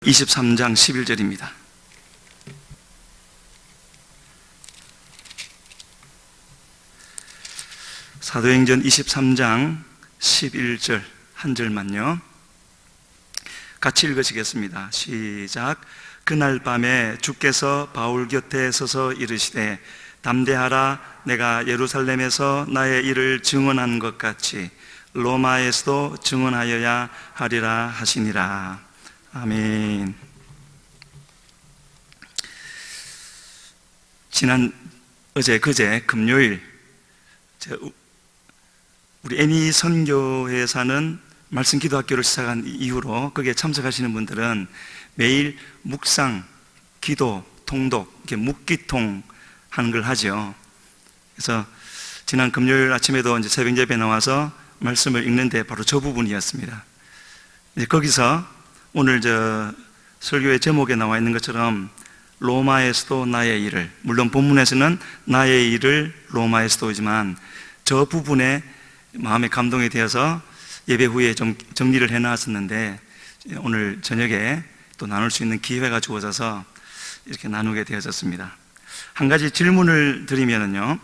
23장 11절입니다. 사도행전 23장 11절 한 절만요. 같이 읽으시겠습니다. 시작. 그날 밤에 주께서 바울 곁에 서서 이르시되 담대하라, 내가 예루살렘에서 나의 일을 증언한 것 같이 로마에서도 증언하여야 하리라 하시니라. 아멘. 그제 금요일 우리 애니 선교회에서는 말씀 기도학교를 시작한 이후로 거기에 참석하시는 분들은 매일 묵상, 기도, 통독, 이렇게 묵기통 하는 걸 하죠. 그래서 지난 금요일 아침에도 이제 새벽 예배 나와서 말씀을 읽는데 바로 저 부분이었습니다. 이제 거기서 오늘 설교의 제목에 나와 있는 것처럼 로마에서도 나의 일을, 물론 본문에서는 나의 일을 로마에서도지만 저 부분에 마음에 감동이 되어서 예배 후에 좀 정리를 해놨었는데 오늘 저녁에 또 나눌 수 있는 기회가 주어져서 이렇게 나누게 되어졌습니다. 한 가지 질문을 드리면요,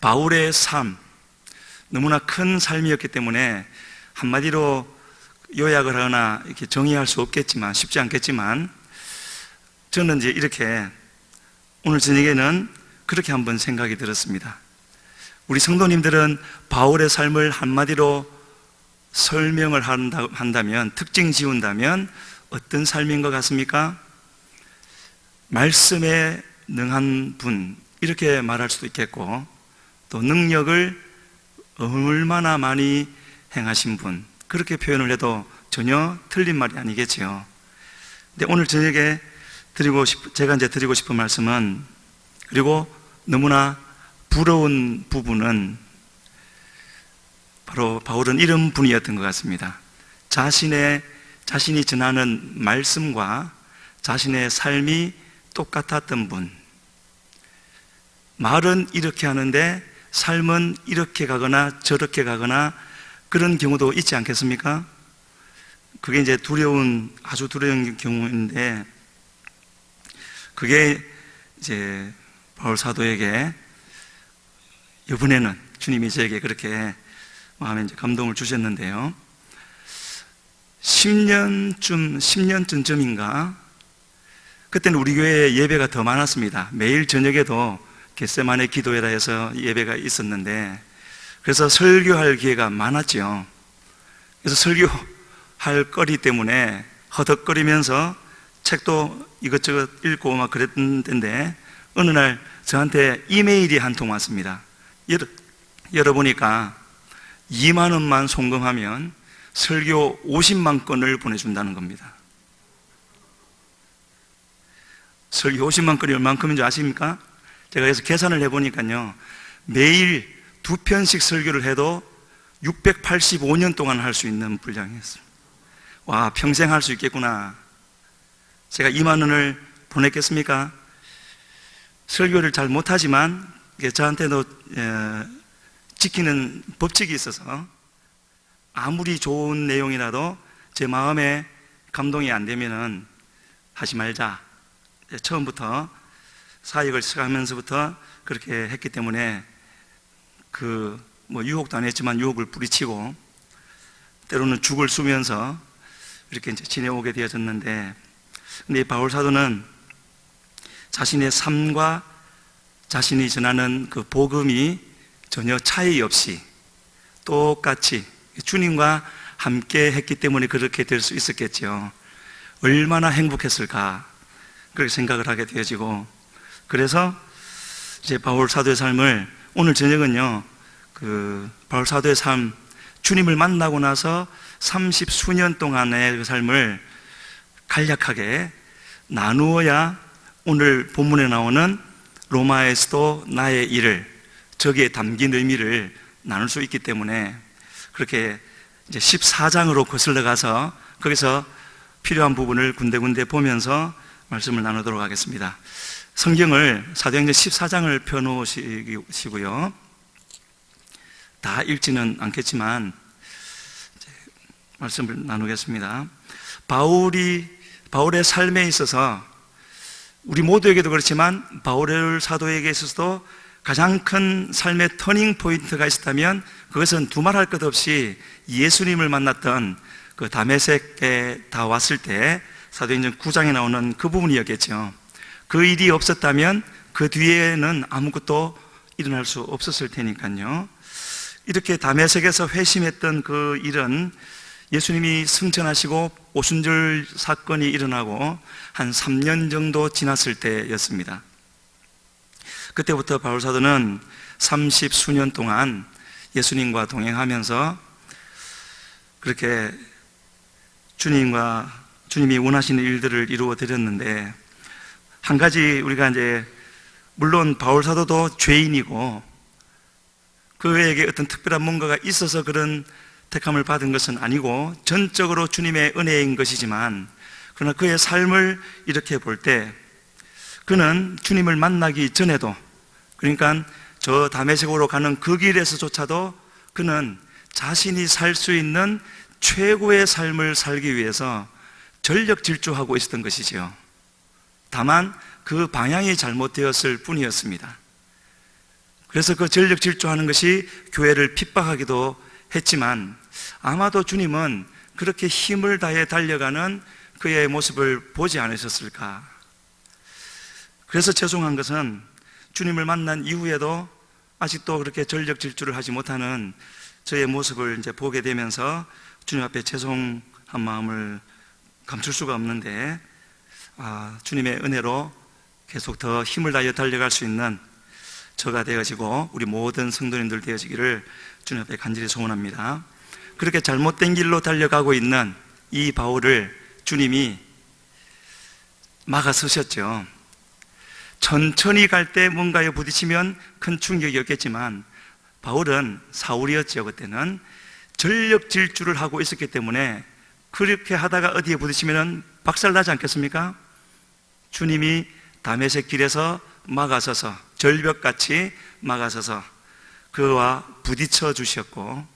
바울의 삶, 너무나 큰 삶이었기 때문에 한마디로 요약을 하거나 이렇게 정의할 수 없겠지만, 쉽지 않겠지만, 저는 이제 이렇게 오늘 저녁에는 그렇게 한번 생각이 들었습니다. 우리 성도님들은 바울의 삶을 한마디로 설명을 한다면, 특징 지운다면 어떤 삶인 것 같습니까? 말씀에 능한 분, 이렇게 말할 수도 있겠고, 또 능력을 얼마나 많이 행하신 분, 그렇게 표현을 해도 전혀 틀린 말이 아니겠지요. 근데 오늘 저녁에 제가 이제 드리고 싶은 말씀은, 그리고 너무나 부러운 부분은 바로 바울은 이런 분이었던 것 같습니다. 자신이 전하는 말씀과 자신의 삶이 똑같았던 분. 말은 이렇게 하는데 삶은 이렇게 가거나 저렇게 가거나 그런 경우도 있지 않겠습니까? 그게 이제 아주 두려운 경우인데, 그게 이제 바울 사도에게 이번에는 주님이 저에게 그렇게 마음에 이제 감동을 주셨는데요. 10년 전쯤인가, 그때는 우리 교회에 예배가 더 많았습니다. 매일 저녁에도 겟세마네 기도회라 해서 예배가 있었는데, 그래서 설교할 기회가 많았죠. 그래서 설교할 거리 때문에 허덕거리면서 책도 이것저것 읽고 막 그랬던 때인데, 어느 날 저한테 이메일이 한 통 왔습니다. 열어보니까 2만 원만 송금하면 설교 50만 건을 보내준다는 겁니다. 설교 50만 건이 얼만큼인 줄 아십니까? 제가 그래서 계산을 해보니까요, 매일 2편씩 설교를 해도 685년 동안 할 수 있는 분량이었어요. 와, 평생 할 수 있겠구나. 제가 2만 원을 보냈겠습니까? 설교를 잘 못하지만 저한테도 지키는 법칙이 있어서 아무리 좋은 내용이라도 제 마음에 감동이 안 되면은 하지 말자. 처음부터 사역을 시작하면서부터 그렇게 했기 때문에 유혹도 안 했지만 유혹을 뿌리치고 때로는 죽을 쑤면서 이렇게 이제 지내오게 되어졌는데, 근데 이 바울 사도는 자신의 삶과 자신이 전하는 그 복음이 전혀 차이 없이 똑같이 주님과 함께 했기 때문에 그렇게 될 수 있었겠죠. 얼마나 행복했을까, 그렇게 생각을 하게 되어지고, 그래서 이제 바울 사도의 삶을 오늘 저녁은요, 바울 사도의 삶, 주님을 만나고 나서 30수년 동안의 그 삶을 간략하게 나누어야 오늘 본문에 나오는 로마에서도 나의 일을, 저기에 담긴 의미를 나눌 수 있기 때문에 그렇게 이제 14장으로 거슬러 가서 거기서 필요한 부분을 군데군데 보면서 말씀을 나누도록 하겠습니다. 성경을 사도행전 14장을 펴놓으시고요, 다 읽지는 않겠지만 말씀을 나누겠습니다. 바울이 바울의 삶에 있어서 우리 모두에게도 그렇지만 바울 사도에게 있어서도 가장 큰 삶의 터닝 포인트가 있었다면 그것은 두말할 것 없이 예수님을 만났던 그 다메섹에 다 왔을 때 사도행전 9장에 나오는 그 부분이었겠죠. 그 일이 없었다면 그 뒤에는 아무것도 일어날 수 없었을 테니까요. 이렇게 다메섹에서 회심했던 그 일은 예수님이 승천하시고 오순절 사건이 일어나고 한 3년 정도 지났을 때였습니다. 그때부터 바울 사도는 30수년 동안 예수님과 동행하면서 그렇게 주님이 원하시는 일들을 이루어 드렸는데, 한 가지 우리가 이제 물론 바울 사도도 죄인이고 그에게 어떤 특별한 뭔가가 있어서 그런 택함을 받은 것은 아니고 전적으로 주님의 은혜인 것이지만, 그러나 그의 삶을 이렇게 볼 때 그는 주님을 만나기 전에도, 그러니까 저 다메섹으로 가는 그 길에서조차도 그는 자신이 살 수 있는 최고의 삶을 살기 위해서 전력 질주하고 있었던 것이지요. 다만 그 방향이 잘못되었을 뿐이었습니다. 그래서 그 전력 질주하는 것이 교회를 핍박하기도 했지만, 아마도 주님은 그렇게 힘을 다해 달려가는 그의 모습을 보지 않으셨을까. 그래서 죄송한 것은 주님을 만난 이후에도 아직도 그렇게 전력 질주를 하지 못하는 저의 모습을 이제 보게 되면서 주님 앞에 죄송한 마음을 감출 수가 없는데, 주님의 은혜로 계속 더 힘을 다해 달려갈 수 있는 저가 되어지고 우리 모든 성도님들 되어지기를 주님 앞에 간절히 소원합니다. 그렇게 잘못된 길로 달려가고 있는 이 바울을 주님이 막아서셨죠. 천천히 갈 때 뭔가에 부딪히면 큰 충격이었겠지만 바울은 사울이었죠. 그때는 전력 질주를 하고 있었기 때문에 그렇게 하다가 어디에 부딪히면 박살나지 않겠습니까? 주님이 다메섹 길에서 막아서서, 절벽같이 막아서서 그와 부딪혀 주셨고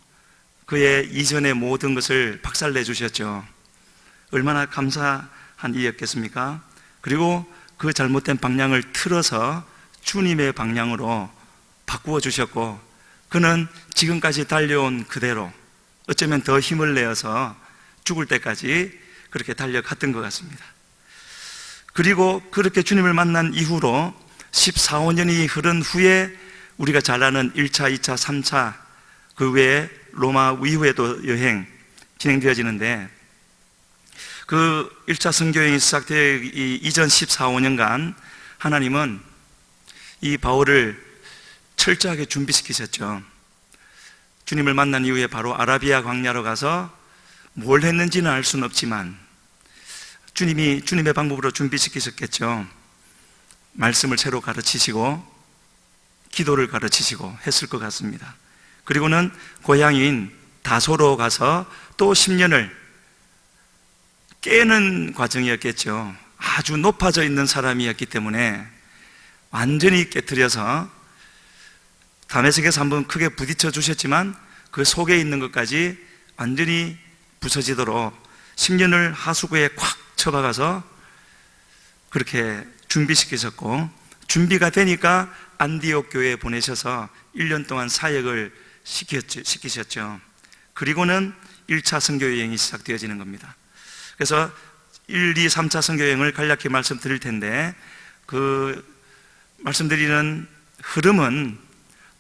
그의 이전의 모든 것을 박살내 주셨죠. 얼마나 감사한 일이었겠습니까? 그리고 그 잘못된 방향을 틀어서 주님의 방향으로 바꾸어 주셨고, 그는 지금까지 달려온 그대로 어쩌면 더 힘을 내어서 죽을 때까지 그렇게 달려갔던 것 같습니다. 그리고 그렇게 주님을 만난 이후로 14, 15년이 흐른 후에 우리가 잘 아는 1차, 2차, 3차, 그 외에 로마 이후에도 여행 진행되어지는데, 그 1차 선교여행이 시작되기 이전 14, 15년간 하나님은 이 바울을 철저하게 준비시키셨죠. 주님을 만난 이후에 바로 아라비아 광야로 가서 뭘 했는지는 알 수는 없지만 주님이 주님의 방법으로 준비시키셨겠죠. 말씀을 새로 가르치시고 기도를 가르치시고 했을 것 같습니다. 그리고는 고향인 다소로 가서 또 10년을 깨는 과정이었겠죠. 아주 높아져 있는 사람이었기 때문에 완전히 깨트려서 다메섹에서 한번 크게 부딪혀 주셨지만 그 속에 있는 것까지 완전히 부서지도록 10년을 하수구에 콱 쳐박아서 그렇게 준비시키셨고, 준비가 되니까 안디옥 교회에 보내셔서 1년 동안 사역을 시키셨죠. 그리고는 1차 선교여행이 시작되어지는 겁니다. 그래서 1, 2, 3차 선교여행을 간략히 말씀드릴 텐데, 그 말씀드리는 흐름은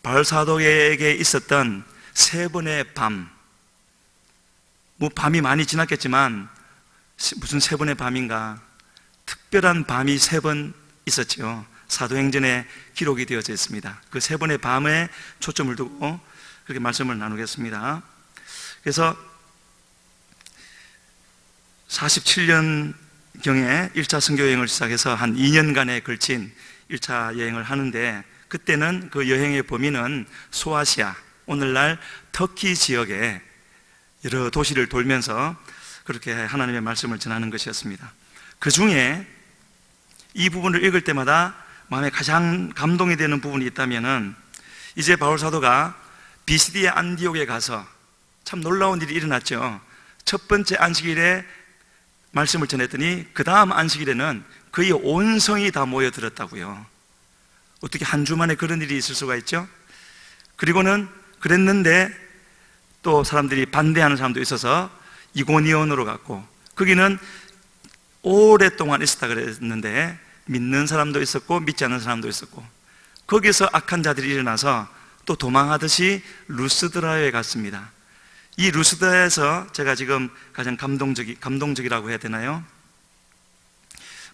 바울 사도에게 있었던 세 번의 밤, 뭐 밤이 많이 지났겠지만 무슨 세 번의 밤인가, 특별한 밤이 세 번 있었죠. 사도행전에 기록이 되어져 있습니다. 그 세 번의 밤에 초점을 두고 그렇게 말씀을 나누겠습니다. 그래서 47년경에 1차 선교여행을 시작해서 한 2년간에 걸친 1차 여행을 하는데, 그때는 그 여행의 범위는 소아시아, 오늘날 터키 지역의 여러 도시를 돌면서 그렇게 하나님의 말씀을 전하는 것이었습니다. 그 중에 이 부분을 읽을 때마다 마음에 가장 감동이 되는 부분이 있다면은, 이제 바울 사도가 비시디의 안디옥에 가서 참 놀라운 일이 일어났죠. 첫 번째 안식일에 말씀을 전했더니 그 다음 안식일에는 거의 온 성이 다 모여들었다고요. 어떻게 한 주 만에 그런 일이 있을 수가 있죠? 그리고는 그랬는데 또 사람들이 반대하는 사람도 있어서 이고니온으로 갔고, 거기는 오랫동안 있었다 그랬는데 믿는 사람도 있었고 믿지 않는 사람도 있었고, 거기서 악한 자들이 일어나서 또 도망하듯이 루스드라에 갔습니다. 이 루스드라에서 제가 지금 가장 감동적이라고 해야 되나요?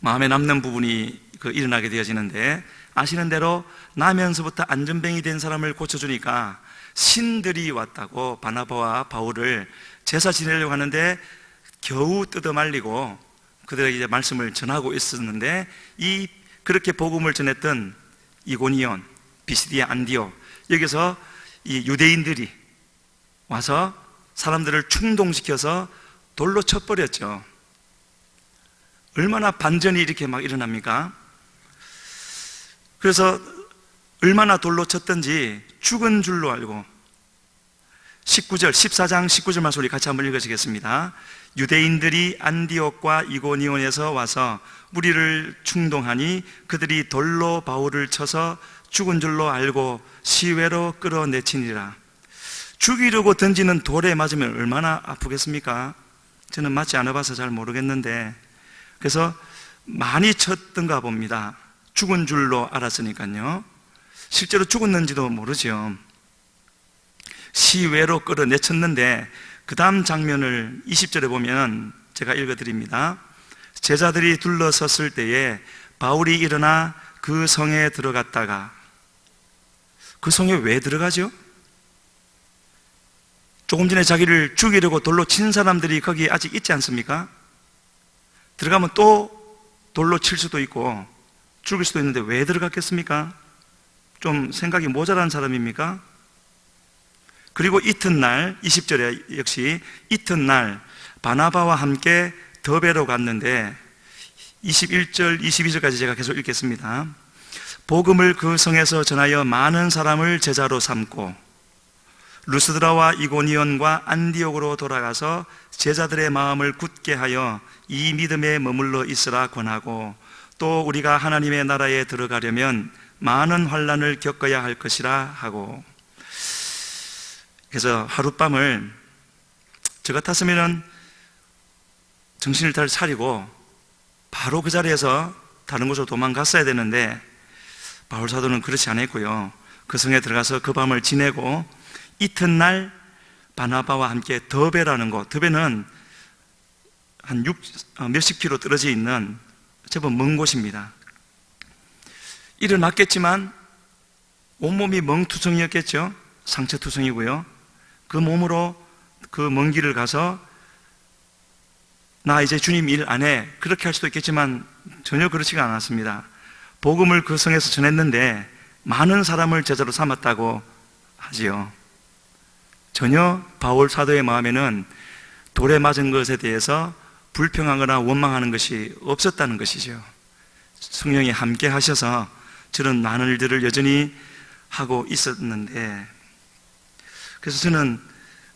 마음에 남는 부분이 일어나게 되어지는데, 아시는 대로 나면서부터 안전뱅이 된 사람을 고쳐주니까 신들이 왔다고 바나바와 바울을 제사 지내려고 하는데 겨우 뜯어말리고 그들에게 이제 말씀을 전하고 있었는데, 그렇게 복음을 전했던 이고니온, 비시디아, 안디옥, 여기서 이 유대인들이 와서 사람들을 충동시켜서 돌로 쳐버렸죠. 얼마나 반전이 이렇게 막 일어납니까? 그래서 얼마나 돌로 쳤던지 죽은 줄로 알고, 14장 19절 말씀 우리 같이 한번 읽으시겠습니다. 유대인들이 안디옥과 이고니온에서 와서 무리를 충동하니 그들이 돌로 바울을 쳐서 죽은 줄로 알고 시외로 끌어내치니라. 죽이려고 던지는 돌에 맞으면 얼마나 아프겠습니까? 저는 맞지 않아 봐서 잘 모르겠는데, 그래서 많이 쳤던가 봅니다. 죽은 줄로 알았으니까요. 실제로 죽었는지도 모르죠. 시외로 끌어내쳤는데 그 다음 장면을 20절에 보면 제가 읽어드립니다. 제자들이 둘러섰을 때에 바울이 일어나 그 성에 들어갔다가, 그 성에 왜 들어가죠? 조금 전에 자기를 죽이려고 돌로 친 사람들이 거기 아직 있지 않습니까? 들어가면 또 돌로 칠 수도 있고 죽일 수도 있는데 왜 들어갔겠습니까? 좀 생각이 모자란 사람입니까? 그리고 이튿날 20절에 역시 이튿날 바나바와 함께 더베로 갔는데, 21절 22절까지 제가 계속 읽겠습니다. 복음을 그 성에서 전하여 많은 사람을 제자로 삼고 루스드라와 이고니온과 안디옥으로 돌아가서 제자들의 마음을 굳게 하여 이 믿음에 머물러 있으라 권하고, 또 우리가 하나님의 나라에 들어가려면 많은 환난을 겪어야 할 것이라 하고. 그래서 하룻밤을, 저 같았으면 정신을 잘 차리고 바로 그 자리에서 다른 곳으로 도망갔어야 되는데, 바울 사도는 그렇지 않았고요. 그 성에 들어가서 그 밤을 지내고 이튿날 바나바와 함께 더베라는 곳, 더베는 한 몇십 킬로 떨어져 있는 제법 먼 곳입니다. 일어났겠지만 온몸이 멍투성이었겠죠. 상처투성이고요. 그 몸으로 그 먼 길을 가서 나 이제 주님 일 안 해, 그렇게 할 수도 있겠지만 전혀 그렇지가 않았습니다. 복음을 그 성에서 전했는데 많은 사람을 제자로 삼았다고 하지요. 전혀 바울 사도의 마음에는 돌에 맞은 것에 대해서 불평하거나 원망하는 것이 없었다는 것이죠. 성령이 함께 하셔서 저런 많은 일들을 여전히 하고 있었는데, 그래서 저는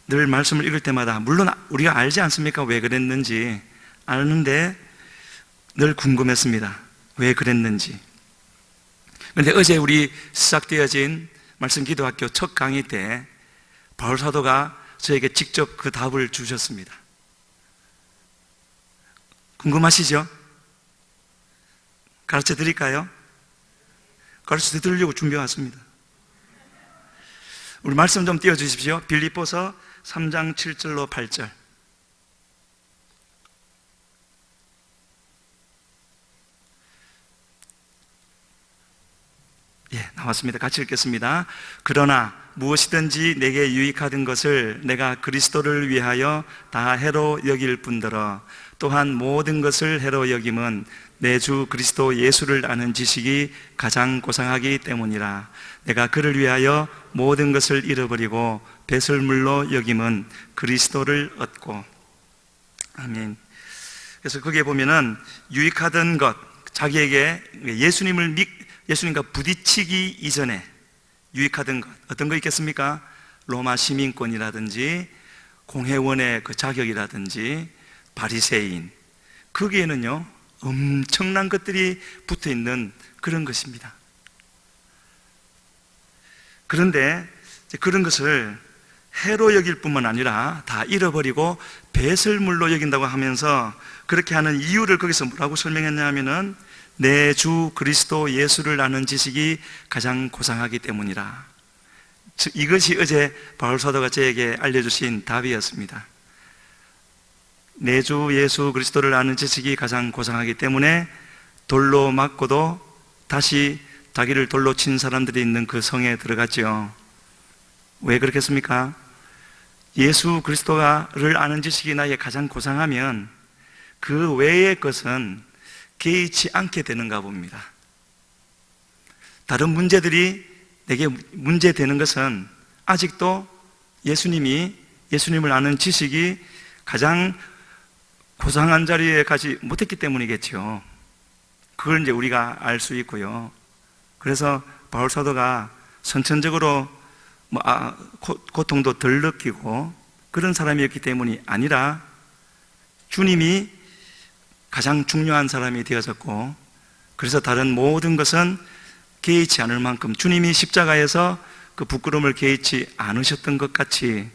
늘 말씀을 읽을 때마다, 물론 우리가 알지 않습니까? 왜 그랬는지 아는데 늘 궁금했습니다. 왜 그랬는지. 그런데 어제 우리 시작되어진 말씀 기도학교 첫 강의 때 바울 사도가 저에게 직접 그 답을 주셨습니다. 궁금하시죠? 가르쳐 드릴까요? 가르쳐 드리려고 준비해 왔습니다. 우리 말씀 좀 띄워주십시오. 빌립보서 3장 7절로 8절. 예, 나왔습니다. 같이 읽겠습니다. 그러나 무엇이든지 내게 유익하던 것을 내가 그리스도를 위하여 다 해로 여길 뿐더러 또한 모든 것을 해로 여김은 내 주 그리스도 예수를 아는 지식이 가장 고상하기 때문이라. 내가 그를 위하여 모든 것을 잃어버리고 배설물로 여김은 그리스도를 얻고. 아멘. 그래서 거기에 보면은 유익하던 것, 자기에게 예수님과 부딪히기 이전에 유익하던 것, 어떤 거 있겠습니까? 로마 시민권이라든지 공회원의 그 자격이라든지 바리새인, 거기에는요 엄청난 것들이 붙어 있는 그런 것입니다. 그런데 그런 것을 해로 여길 뿐만 아니라 다 잃어버리고 배설물로 여긴다고 하면서 그렇게 하는 이유를 거기서 뭐라고 설명했냐 하면은 내 주 그리스도 예수를 아는 지식이 가장 고상하기 때문이라. 이것이 어제 바울 사도가 저에게 알려주신 답이었습니다. 내 주 예수 그리스도를 아는 지식이 가장 고상하기 때문에 돌로 맞고도 다시 자기를 돌로 친 사람들이 있는 그 성에 들어갔죠. 왜 그렇겠습니까? 예수 그리스도를 아는 지식이 나에게 가장 고상하면 그 외의 것은 개의치 않게 되는가 봅니다. 다른 문제들이 내게 문제되는 것은 아직도 예수님을 아는 지식이 가장 고상한 자리에 가지 못했기 때문이겠죠. 그걸 이제 우리가 알 수 있고요. 그래서 바울 사도가 선천적으로 고통도 덜 느끼고 그런 사람이었기 때문이 아니라 주님이 가장 중요한 사람이 되어졌고, 그래서 다른 모든 것은 개의치 않을 만큼 주님이 십자가에서 그 부끄러움을 개의치 않으셨던 것 같이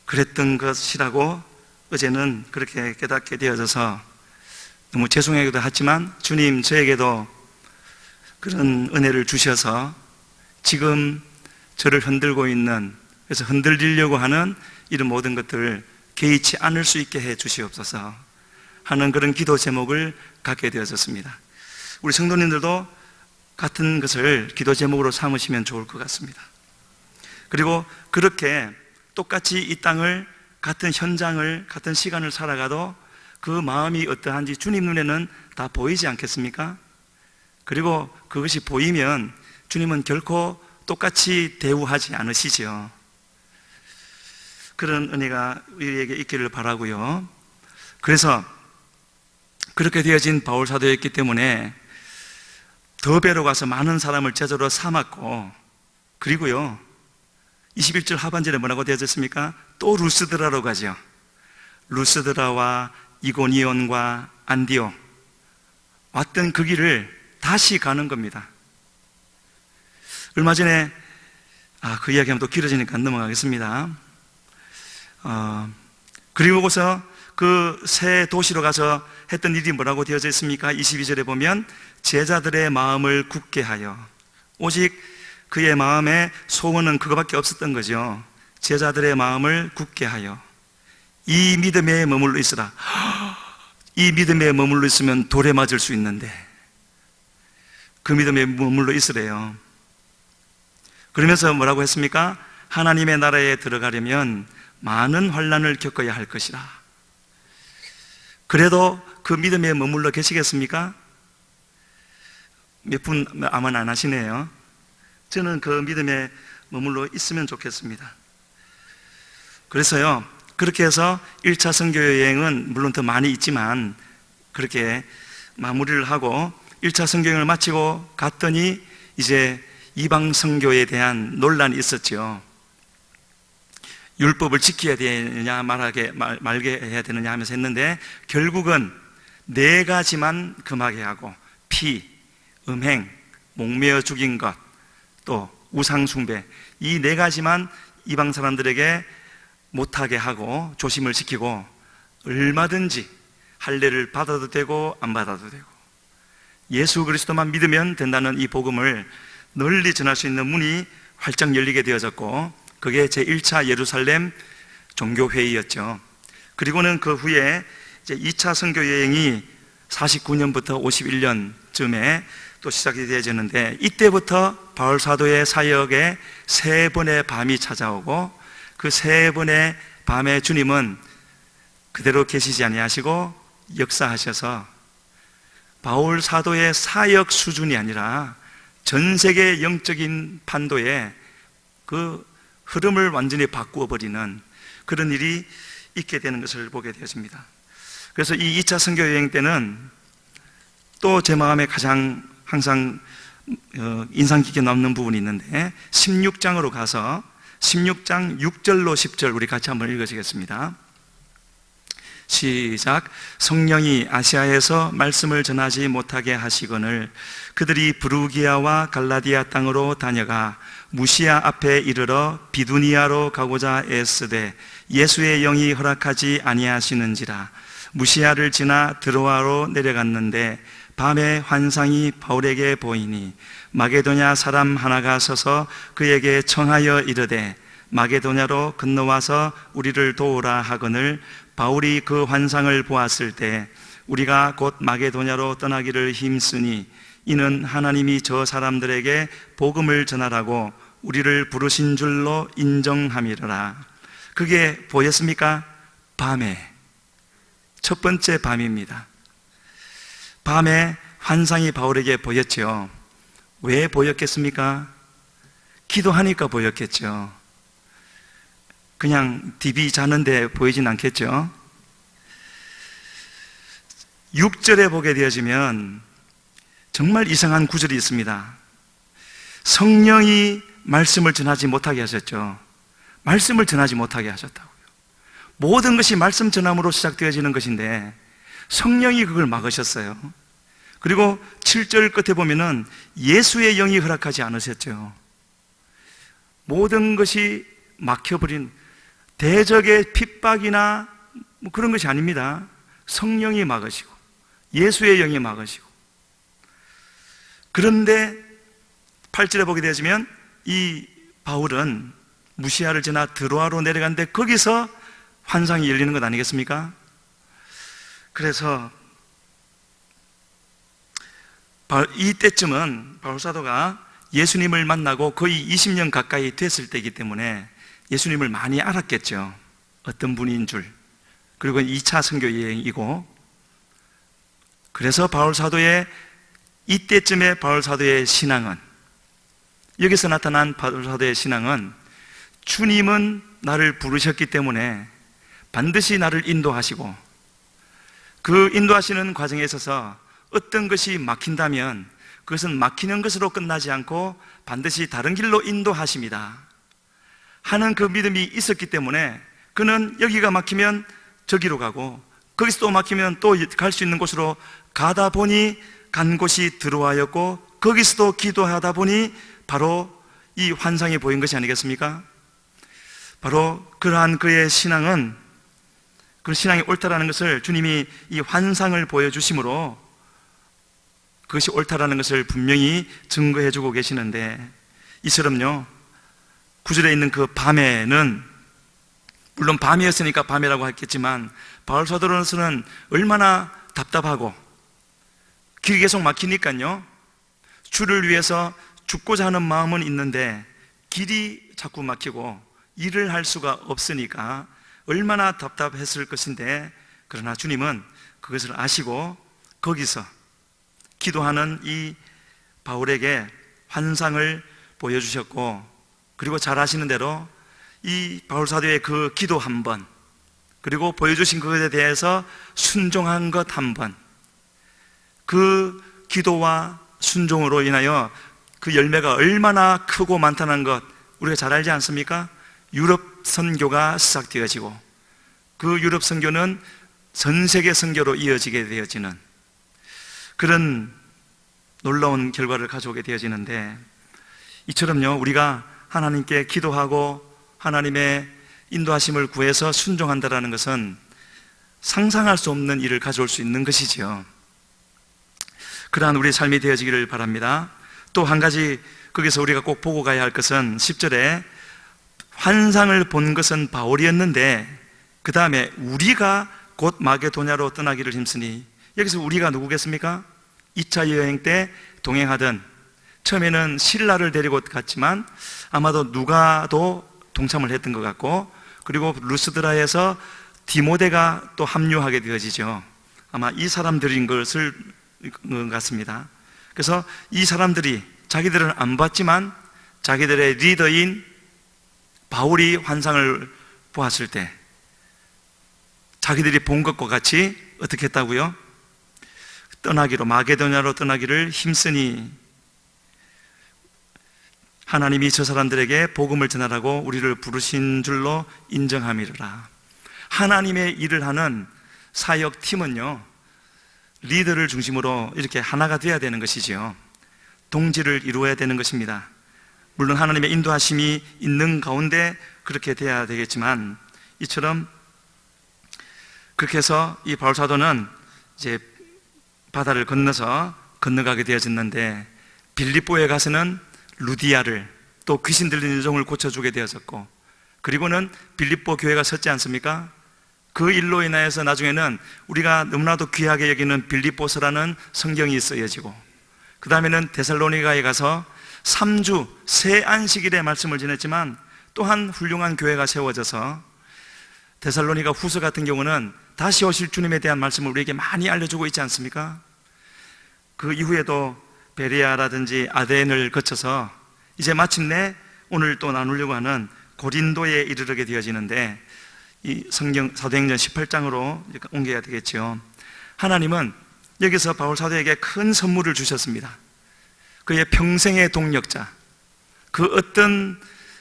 그랬던 것이라고 어제는 그렇게 깨닫게 되어져서 너무 죄송하기도 하지만 주님 저에게도 그런 은혜를 주셔서 지금 저를 흔들고 있는, 그래서 흔들리려고 하는 이런 모든 것들을 개의치 않을 수 있게 해 주시옵소서 하는 그런 기도 제목을 갖게 되어졌습니다. 우리 성도님들도 같은 것을 기도 제목으로 삼으시면 좋을 것 같습니다. 그리고 그렇게 똑같이 이 땅을, 같은 현장을, 같은 시간을 살아가도 그 마음이 어떠한지 주님 눈에는 다 보이지 않겠습니까? 그리고 그것이 보이면 주님은 결코 똑같이 대우하지 않으시죠. 그런 은혜가 우리에게 있기를 바라고요. 그래서 그렇게 되어진 바울 사도였기 때문에 더베로 가서 많은 사람을 제자로 삼았고, 그리고요 21절 하반절에 뭐라고 되어졌습니까? 또 루스드라로 가죠. 루스드라와 이고니온과 안디옥 왔던 그 길을 다시 가는 겁니다. 얼마 전에 그 이야기하면 또 길어지니까 넘어가겠습니다. 그리고서 그 새 도시로 가서 했던 일이 뭐라고 되어져 있습니까? 22절에 보면 제자들의 마음을 굳게 하여, 오직 그의 마음의 소원은 그거밖에 없었던 거죠. 제자들의 마음을 굳게 하여 이 믿음에 머물러 있으라. 이 믿음에 머물러 있으면 돌에 맞을 수 있는데 그 믿음에 머물러 있으래요. 그러면서 뭐라고 했습니까? 하나님의 나라에 들어가려면 많은 환난을 겪어야 할 것이라. 그래도 그 믿음에 머물러 계시겠습니까? 몇 분 아마 안 하시네요. 저는 그 믿음에 머물러 있으면 좋겠습니다. 그래서요, 그렇게 해서 1차 선교 여행은 물론 더 많이 있지만 그렇게 마무리를 하고 1차 선교 여행을 마치고 갔더니 이제 이방 선교에 대한 논란이 있었죠. 율법을 지켜야 되느냐 말게 해야 되느냐 하면서 했는데 결국은 4가지만 금하게 하고 피, 음행, 목매어 죽인 것, 또 우상숭배, 이 4가지만 이방 사람들에게 못하게 하고 조심을 시키고 얼마든지 할례를 받아도 되고 안 받아도 되고 예수 그리스도만 믿으면 된다는 이 복음을 널리 전할 수 있는 문이 활짝 열리게 되어졌고, 그게 제1차 예루살렘 종교회의였죠. 그리고는 그 후에 이제 2차 선교 여행이 49년부터 51년쯤에 또 시작이 되어졌는데, 이때부터 바울 사도의 사역에 3번의 밤이 찾아오고 그 3번의 밤에 주님은 그대로 계시지 아니하시고 역사하셔서 바울 사도의 사역 수준이 아니라 전 세계 영적인 판도에 그 흐름을 완전히 바꾸어 버리는 그런 일이 있게 되는 것을 보게 되었습니다. 그래서 이 2차 선교 여행 때는 또 제 마음에 가장 항상 인상 깊게 남는 부분이 있는데 16장으로 가서 16장 6절로 10절 우리 같이 한번 읽으시겠습니다. 시작. 성령이 아시아에서 말씀을 전하지 못하게 하시거늘 그들이 브루기아와 갈라디아 땅으로 다녀가 무시아 앞에 이르러 비두니아로 가고자 애쓰되 예수의 영이 허락하지 아니하시는지라. 무시아를 지나 드로아로 내려갔는데 밤에 환상이 바울에게 보이니 마게도냐 사람 하나가 서서 그에게 청하여 이르되 마게도냐로 건너와서 우리를 도우라 하거늘 바울이 그 환상을 보았을 때 우리가 곧 마게도냐로 떠나기를 힘쓰니 이는 하나님이 저 사람들에게 복음을 전하라고 우리를 부르신 줄로 인정함이라. 그게 보였습니까? 밤에, 첫 번째 밤입니다. 밤에 환상이 바울에게 보였죠. 왜 보였겠습니까? 기도하니까 보였겠죠. 그냥 디비 자는데 보이진 않겠죠. 6절에 보게 되어지면 정말 이상한 구절이 있습니다. 성령이 말씀을 전하지 못하게 하셨죠. 말씀을 전하지 못하게 하셨다고요. 모든 것이 말씀 전함으로 시작되어지는 것인데 성령이 그걸 막으셨어요. 그리고 7절 끝에 보면은 예수의 영이 허락하지 않으셨죠. 모든 것이 막혀버린 대적의 핍박이나 뭐 그런 것이 아닙니다. 성령이 막으시고 예수의 영이 막으시고. 그런데 8절에 보게 되어지면 이 바울은 무시아를 지나 드로아로 내려갔는데 거기서 환상이 열리는 것 아니겠습니까? 그래서 이때쯤은 바울 사도가 예수님을 만나고 거의 20년 가까이 됐을 때이기 때문에 예수님을 많이 알았겠죠. 어떤 분인 줄. 그리고 2차 선교 여행이고, 그래서 바울 사도의 이때쯤에 바울 사도의 신앙은, 여기서 나타난 바울 사도의 신앙은 주님은 나를 부르셨기 때문에 반드시 나를 인도하시고, 그 인도하시는 과정에 있어서 어떤 것이 막힌다면 그것은 막히는 것으로 끝나지 않고 반드시 다른 길로 인도하십니다 하는 그 믿음이 있었기 때문에 그는 여기가 막히면 저기로 가고 거기서 또 막히면 또 갈 수 있는 곳으로 가다 보니 간 곳이 드로아였고 거기서도 기도하다 보니 바로 이 환상이 보인 것이 아니겠습니까? 바로 그러한 그의 신앙은, 그 신앙이 옳다라는 것을 주님이 이 환상을 보여주심으로 그것이 옳다라는 것을 분명히 증거해 주고 계시는데, 이처럼요 9절에 있는 그 밤에는, 물론 밤이었으니까 밤이라고 했겠지만 바울 사도로서는 얼마나 답답하고 길이 계속 막히니까요 주를 위해서 죽고자 하는 마음은 있는데 길이 자꾸 막히고 일을 할 수가 없으니까 얼마나 답답했을 것인데, 그러나 주님은 그것을 아시고 거기서 기도하는 이 바울에게 환상을 보여주셨고, 그리고 잘 아시는 대로 이 바울 사도의 그 기도 한 번, 그리고 보여주신 그것에 대해서 순종한 것 한 번, 그 기도와 순종으로 인하여 그 열매가 얼마나 크고 많다는 것 우리가 잘 알지 않습니까? 유럽 선교가 시작되어지고 그 유럽 선교는 전 세계 선교로 이어지게 되어지는 그런 놀라운 결과를 가져오게 되어지는데, 이처럼요 우리가 하나님께 기도하고 하나님의 인도하심을 구해서 순종한다는 것은 상상할 수 없는 일을 가져올 수 있는 것이지요. 그러한 우리의 삶이 되어지기를 바랍니다. 또 한 가지 거기서 우리가 꼭 보고 가야 할 것은 10절에 환상을 본 것은 바울이었는데 그 다음에 우리가 곧 마게도냐로 떠나기를 힘쓰니, 여기서 우리가 누구겠습니까? 2차 여행 때 동행하던, 처음에는 실라를 데리고 갔지만 아마도 누가도 동참을 했던 것 같고, 그리고 루스드라에서 디모데가 또 합류하게 되어지죠. 아마 이 사람들인 것을 같습니다. 그래서 이 사람들이 자기들은 안 봤지만 자기들의 리더인 바울이 환상을 보았을 때 자기들이 본 것과 같이 어떻게 했다고요? 떠나기로, 마게도냐로 떠나기를 힘쓰니 하나님이 저 사람들에게 복음을 전하라고 우리를 부르신 줄로 인정함이라. 하나님의 일을 하는 사역 팀은요, 리더를 중심으로 이렇게 하나가 되어야 되는 것이지요. 동지를 이루어야 되는 것입니다. 물론 하나님의 인도하심이 있는 가운데 그렇게 돼야 되겠지만, 이처럼 그렇게 해서 이 바울 사도는 이제 바다를 건너서 건너가게 되어졌는데, 빌립보에 가서는 루디아를, 또 귀신 들린 여종을 고쳐주게 되어졌고, 그리고는 빌립보 교회가 섰지 않습니까? 그 일로 인하여서 나중에는 우리가 너무나도 귀하게 여기는 빌립보서라는 성경이 쓰여지고, 그 다음에는 데살로니가에 가서 3주 새 안식일의 말씀을 전했지만 또한 훌륭한 교회가 세워져서, 데살로니가 후서 같은 경우는 다시 오실 주님에 대한 말씀을 우리에게 많이 알려주고 있지 않습니까? 그 이후에도 베레아라든지 아덴을 거쳐서 이제 마침내 오늘 또 나누려고 하는 고린도에 이르게 되어지는데, 이 성경 사도행전 18장으로 옮겨야 되겠죠. 하나님은 여기서 바울 사도에게 큰 선물을 주셨습니다. 그의 평생의 동력자, 그 어떤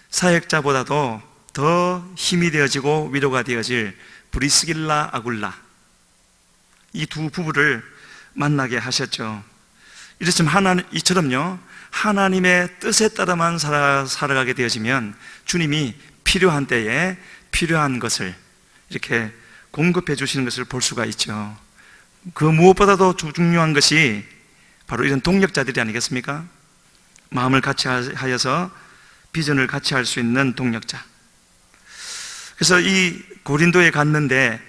사역자보다도 더 힘이 되어지고 위로가 되어질 브리스길라 아굴라, 이 두 부부를 만나게 하셨죠. 이처럼요, 하나님의 뜻에 따라만 살아가게 되어지면 주님이 필요한 때에 필요한 것을 이렇게 공급해 주시는 것을 볼 수가 있죠. 그 무엇보다도 중요한 것이 바로 이런 동력자들이 아니겠습니까? 마음을 같이 하여서 비전을 같이 할 수 있는 동력자. 그래서 이 고린도에 갔는데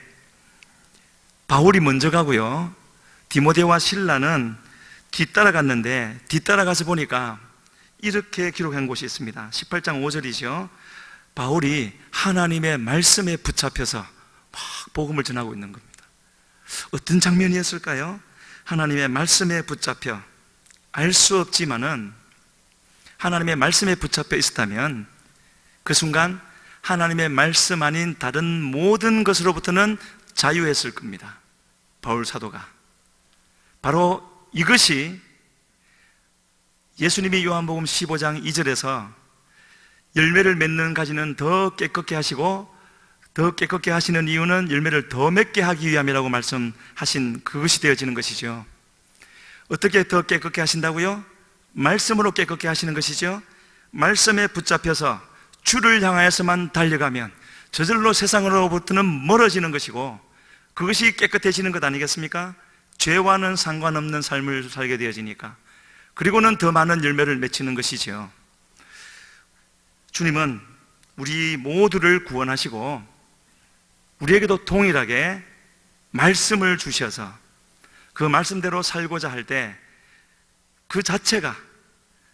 바울이 먼저 가고요, 디모데와 실라는 뒤따라 갔는데, 뒤따라가서 보니까 이렇게 기록한 곳이 있습니다. 18장 5절이죠. 바울이 하나님의 말씀에 붙잡혀서 막 복음을 전하고 있는 겁니다. 어떤 장면이었을까요? 하나님의 말씀에 붙잡혀, 알 수 없지만은 하나님의 말씀에 붙잡혀 있었다면 그 순간 하나님의 말씀 아닌 다른 모든 것으로부터는 자유했을 겁니다. 바울 사도가. 바로 이것이 예수님이 요한복음 15장 2절에서 열매를 맺는 가지는 더 깨끗게 하시고, 더 깨끗게 하시는 이유는 열매를 더 맺게 하기 위함이라고 말씀하신 그것이 되어지는 것이죠. 어떻게 더 깨끗게 하신다고요? 말씀으로 깨끗게 하시는 것이죠. 말씀에 붙잡혀서 주를 향하여서만 달려가면 저절로 세상으로부터는 멀어지는 것이고, 그것이 깨끗해지는 것 아니겠습니까? 죄와는 상관없는 삶을 살게 되어지니까. 그리고는 더 많은 열매를 맺히는 것이죠. 주님은 우리 모두를 구원하시고 우리에게도 동일하게 말씀을 주셔서 그 말씀대로 살고자 할 때 그 자체가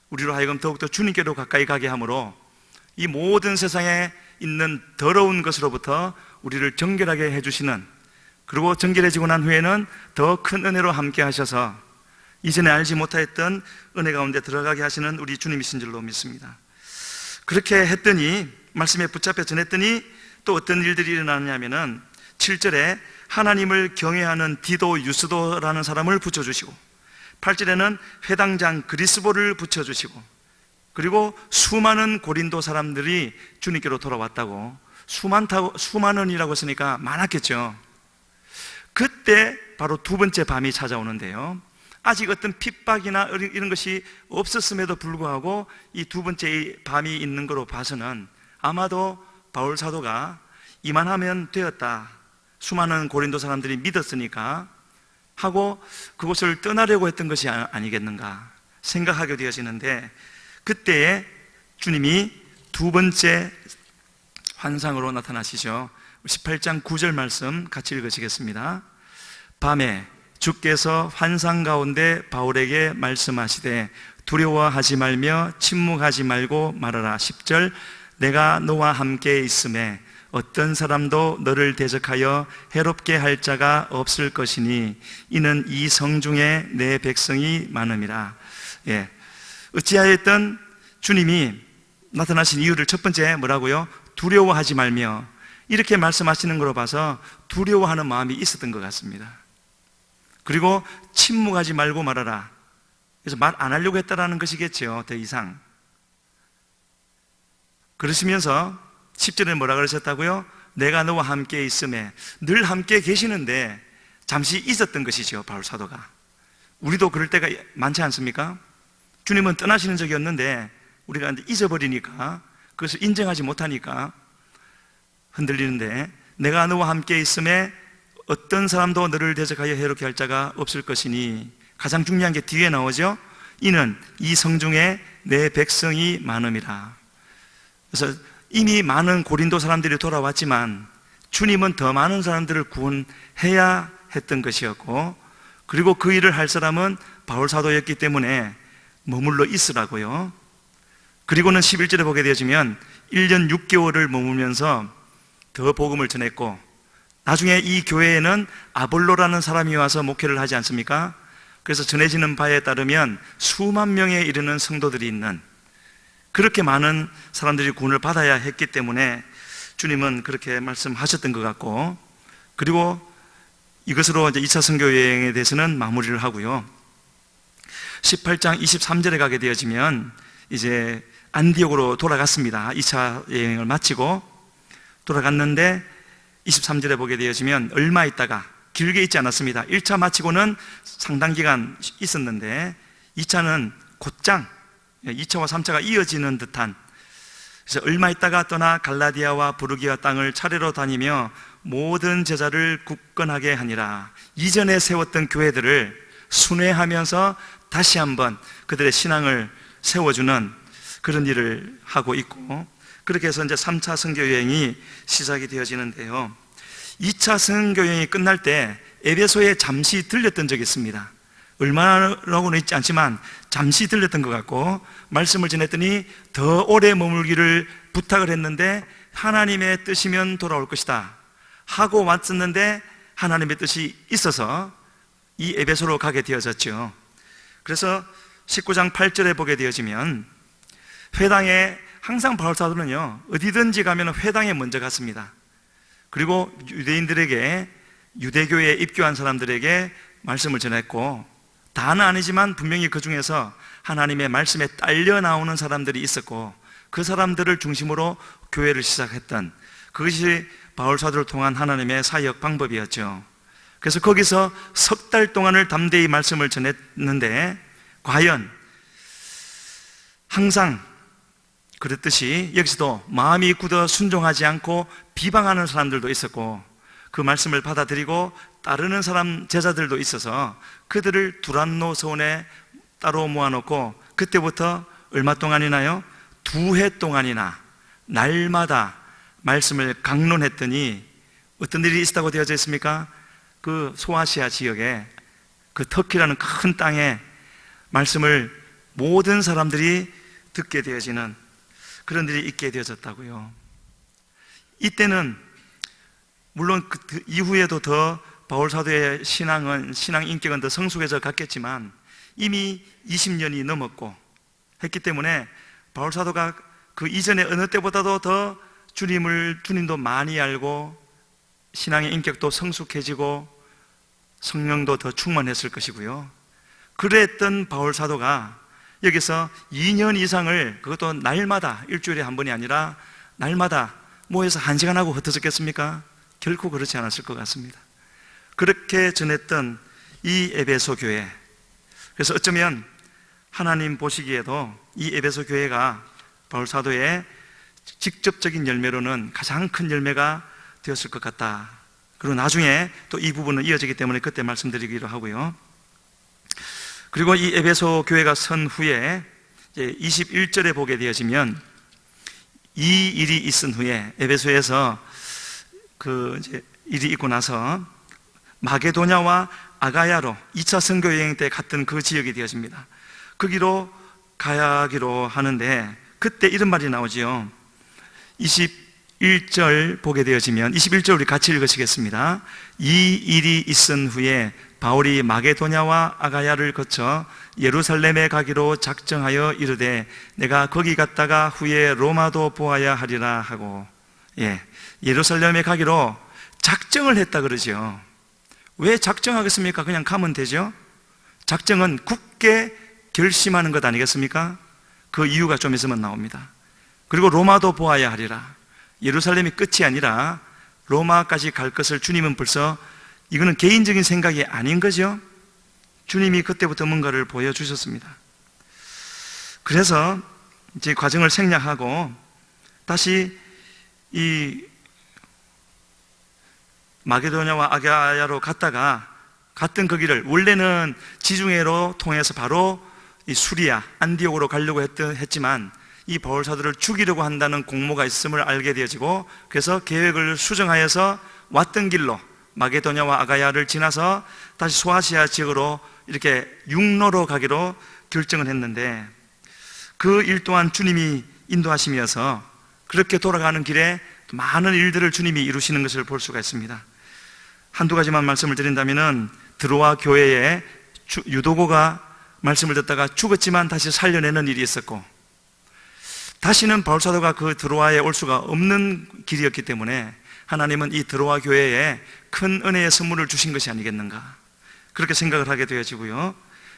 우리로 하여금 더욱더 주님께로 가까이 가게 하므로 이 모든 세상에 있는 더러운 것으로부터 우리를 정결하게 해주시는, 그리고 정결해지고 난 후에는 더 큰 은혜로 함께 하셔서 이전에 알지 못하였던 은혜 가운데 들어가게 하시는 우리 주님이신 줄로 믿습니다. 그렇게 했더니, 말씀에 붙잡혀 전했더니 또 어떤 일들이 일어나느냐면은 7절에 하나님을 경외하는 디도 유스도라는 사람을 붙여주시고, 8절에는 회당장 그리스보를 붙여주시고, 그리고 수많은 고린도 사람들이 주님께로 돌아왔다고. 수많은이라고 했으니까 많았겠죠. 그때 바로 두 번째 밤이 찾아오는데요, 아직 어떤 핍박이나 이런 것이 없었음에도 불구하고 이 두 번째 밤이 있는 거로 봐서는 아마도 바울 사도가 이만하면 되었다, 수많은 고린도 사람들이 믿었으니까 하고 그곳을 떠나려고 했던 것이 아니겠는가 생각하게 되어지는데, 그때에 주님이 두 번째 환상으로 나타나시죠. 18장 9절 말씀 같이 읽으시겠습니다. 밤에 주께서 환상 가운데 바울에게 말씀하시되 두려워하지 말며 침묵하지 말고 말하라. 10절 내가 너와 함께 있음에 어떤 사람도 너를 대적하여 해롭게 할 자가 없을 것이니 이는 이 성중에 내 백성이 많음이라. 예. 어찌하였든 주님이 나타나신 이유를 첫 번째 뭐라고요? 두려워하지 말며, 이렇게 말씀하시는 걸로 봐서 두려워하는 마음이 있었던 것 같습니다. 그리고 침묵하지 말고 말하라. 그래서 말 안 하려고 했다라는 것이겠죠. 더 이상. 그러시면서 10절에 뭐라 그러셨다고요? 내가 너와 함께 있음에, 늘 함께 계시는데 잠시 잊었던 것이죠, 바울 사도가. 우리도 그럴 때가 많지 않습니까? 주님은 떠나시는 적이 없는데 우리가 잊어버리니까, 그것을 인정하지 못하니까 흔들리는데, 내가 너와 함께 있음에 어떤 사람도 너를 대적하여 해롭게 할 자가 없을 것이니, 가장 중요한 게 뒤에 나오죠. 이는 이 성중에 내 백성이 많음이라. 그래서 이미 많은 고린도 사람들이 돌아왔지만 주님은 더 많은 사람들을 구원해야 했던 것이었고, 그리고 그 일을 할 사람은 바울 사도였기 때문에 머물러 있으라고요. 그리고는 11절에 보게 되어지면 1년 6개월을 머물면서 더 복음을 전했고, 나중에 이 교회에는 아볼로라는 사람이 와서 목회를 하지 않습니까? 그래서 전해지는 바에 따르면 수만 명에 이르는 성도들이 있는, 그렇게 많은 사람들이 구원을 받아야 했기 때문에 주님은 그렇게 말씀하셨던 것 같고, 그리고 이것으로 이제 2차 선교 여행에 대해서는 마무리를 하고요. 18장 23절에 가게 되어지면 이제 안디옥으로 돌아갔습니다. 2차 여행을 마치고 돌아갔는데 23절에 보게 되어지면 얼마 있다가, 길게 있지 않았습니다. 1차 마치고는 상당 기간 있었는데 2차는 곧장 2차와 3차가 이어지는 듯한, 그래서 얼마 있다가 떠나 갈라디아와 부르기아 땅을 차례로 다니며 모든 제자를 굳건하게 하니라. 이전에 세웠던 교회들을 순회하면서 다시 한번 그들의 신앙을 세워주는 그런 일을 하고 있고, 그렇게 해서 이제 3차 선교여행이 시작이 되어지는데요. 2차 선교여행이 끝날 때 에베소에 잠시 들렸던 적이 있습니다. 얼마나라고는 있지 않지만 잠시 들렸던 것 같고, 말씀을 전했더니 더 오래 머물기를 부탁을 했는데 하나님의 뜻이면 돌아올 것이다 하고 왔었는데 하나님의 뜻이 있어서 이 에베소로 가게 되어졌죠. 그래서 19장 8절에 보게 되어지면, 회당에 항상 바울 사도는요, 어디든지 가면 회당에 먼저 갔습니다. 그리고 유대인들에게, 유대교회에 입교한 사람들에게 말씀을 전했고, 다는 아니지만 분명히 그 중에서 하나님의 말씀에 딸려 나오는 사람들이 있었고, 그 사람들을 중심으로 교회를 시작했던, 그것이 바울 사도를 통한 하나님의 사역 방법이었죠. 그래서 거기서 석 달 동안을 담대히 말씀을 전했는데, 과연 항상 그랬듯이 여기서도 마음이 굳어 순종하지 않고 비방하는 사람들도 있었고, 그 말씀을 받아들이고 따르는 사람, 제자들도 있어서 그들을 두란노 서원에 따로 모아놓고, 그때부터 얼마 동안이나요? 2해 동안이나 날마다 말씀을 강론했더니 어떤 일이 있었다고 되어져 있습니까? 그 소아시아 지역에, 그 터키라는 큰 땅에 말씀을 모든 사람들이 듣게 되어지는 그런 일이 있게 되어졌다고요. 이때는 물론 그 이후에도 더 바울 사도의 신앙 인격은 더 성숙해져 갔겠지만 이미 20년이 넘었고 했기 때문에 바울 사도가 그 이전에 어느 때보다도 더 주님도 많이 알고 신앙의 인격도 성숙해지고 성령도 더 충만했을 것이고요. 그랬던 바울 사도가 여기서 2년 이상을, 그것도 날마다, 일주일에 한 번이 아니라 날마다 모여서 1시간 하고 흩어졌겠습니까? 결코 그렇지 않았을 것 같습니다. 그렇게 전했던 이 에베소 교회, 그래서 어쩌면 하나님 보시기에도 이 에베소 교회가 바울 사도의 직접적인 열매로는 가장 큰 열매가 되었을 것 같다. 그리고 나중에 또 이 부분은 이어지기 때문에 그때 말씀드리기로 하고요. 그리고 이 에베소 교회가 선 후에 21절에 보게 되어지면, 이 일이 있은 후에 에베소에서 그 이제 일이 있고 나서 마게도냐와 아가야로 2차 선교 여행 때 갔던 그 지역이 되어집니다. 거기로 가기로 하는데 그때 이런 말이 나오지요. 21절 보게 되어지면, 21절 우리 같이 읽으시겠습니다. 이 일이 있은 후에 바울이 마게도냐와 아가야를 거쳐 예루살렘에 가기로 작정하여 이르되 내가 거기 갔다가 후에 로마도 보아야 하리라 하고, 예루살렘에 가기로 작정을 했다 그러죠. 왜 작정하겠습니까? 그냥 가면 되죠. 작정은 굳게 결심하는 것 아니겠습니까? 그 이유가 좀 있으면 나옵니다. 그리고 로마도 보아야 하리라. 예루살렘이 끝이 아니라 로마까지 갈 것을 주님은 벌써, 이거는 개인적인 생각이 아닌 거죠. 주님이 그때부터 뭔가를 보여주셨습니다. 그래서 이제 과정을 생략하고 다시 이 마게도냐와 아가야로 갔다가 갔던 그 길을, 원래는 지중해로 통해서 바로 이 수리아, 안디옥으로 가려고 했지만 이 바울 사도를 죽이려고 한다는 공모가 있음을 알게 되어지고, 그래서 계획을 수정하여서 왔던 길로 마게도냐와 아가야를 지나서 다시 소아시아 지역으로 이렇게 육로로 가기로 결정을 했는데, 그 일 또한 주님이 인도하심이어서 그렇게 돌아가는 길에 많은 일들을 주님이 이루시는 것을 볼 수가 있습니다. 한두 가지만 말씀을 드린다면은, 드로아 교회에 유도고가 말씀을 듣다가 죽었지만 다시 살려내는 일이 있었고, 다시는 바울 사도가 그 드로아에 올 수가 없는 길이었기 때문에 하나님은 이 드로아 교회에 큰 은혜의 선물을 주신 것이 아니겠는가, 그렇게 생각을 하게 되어지고요.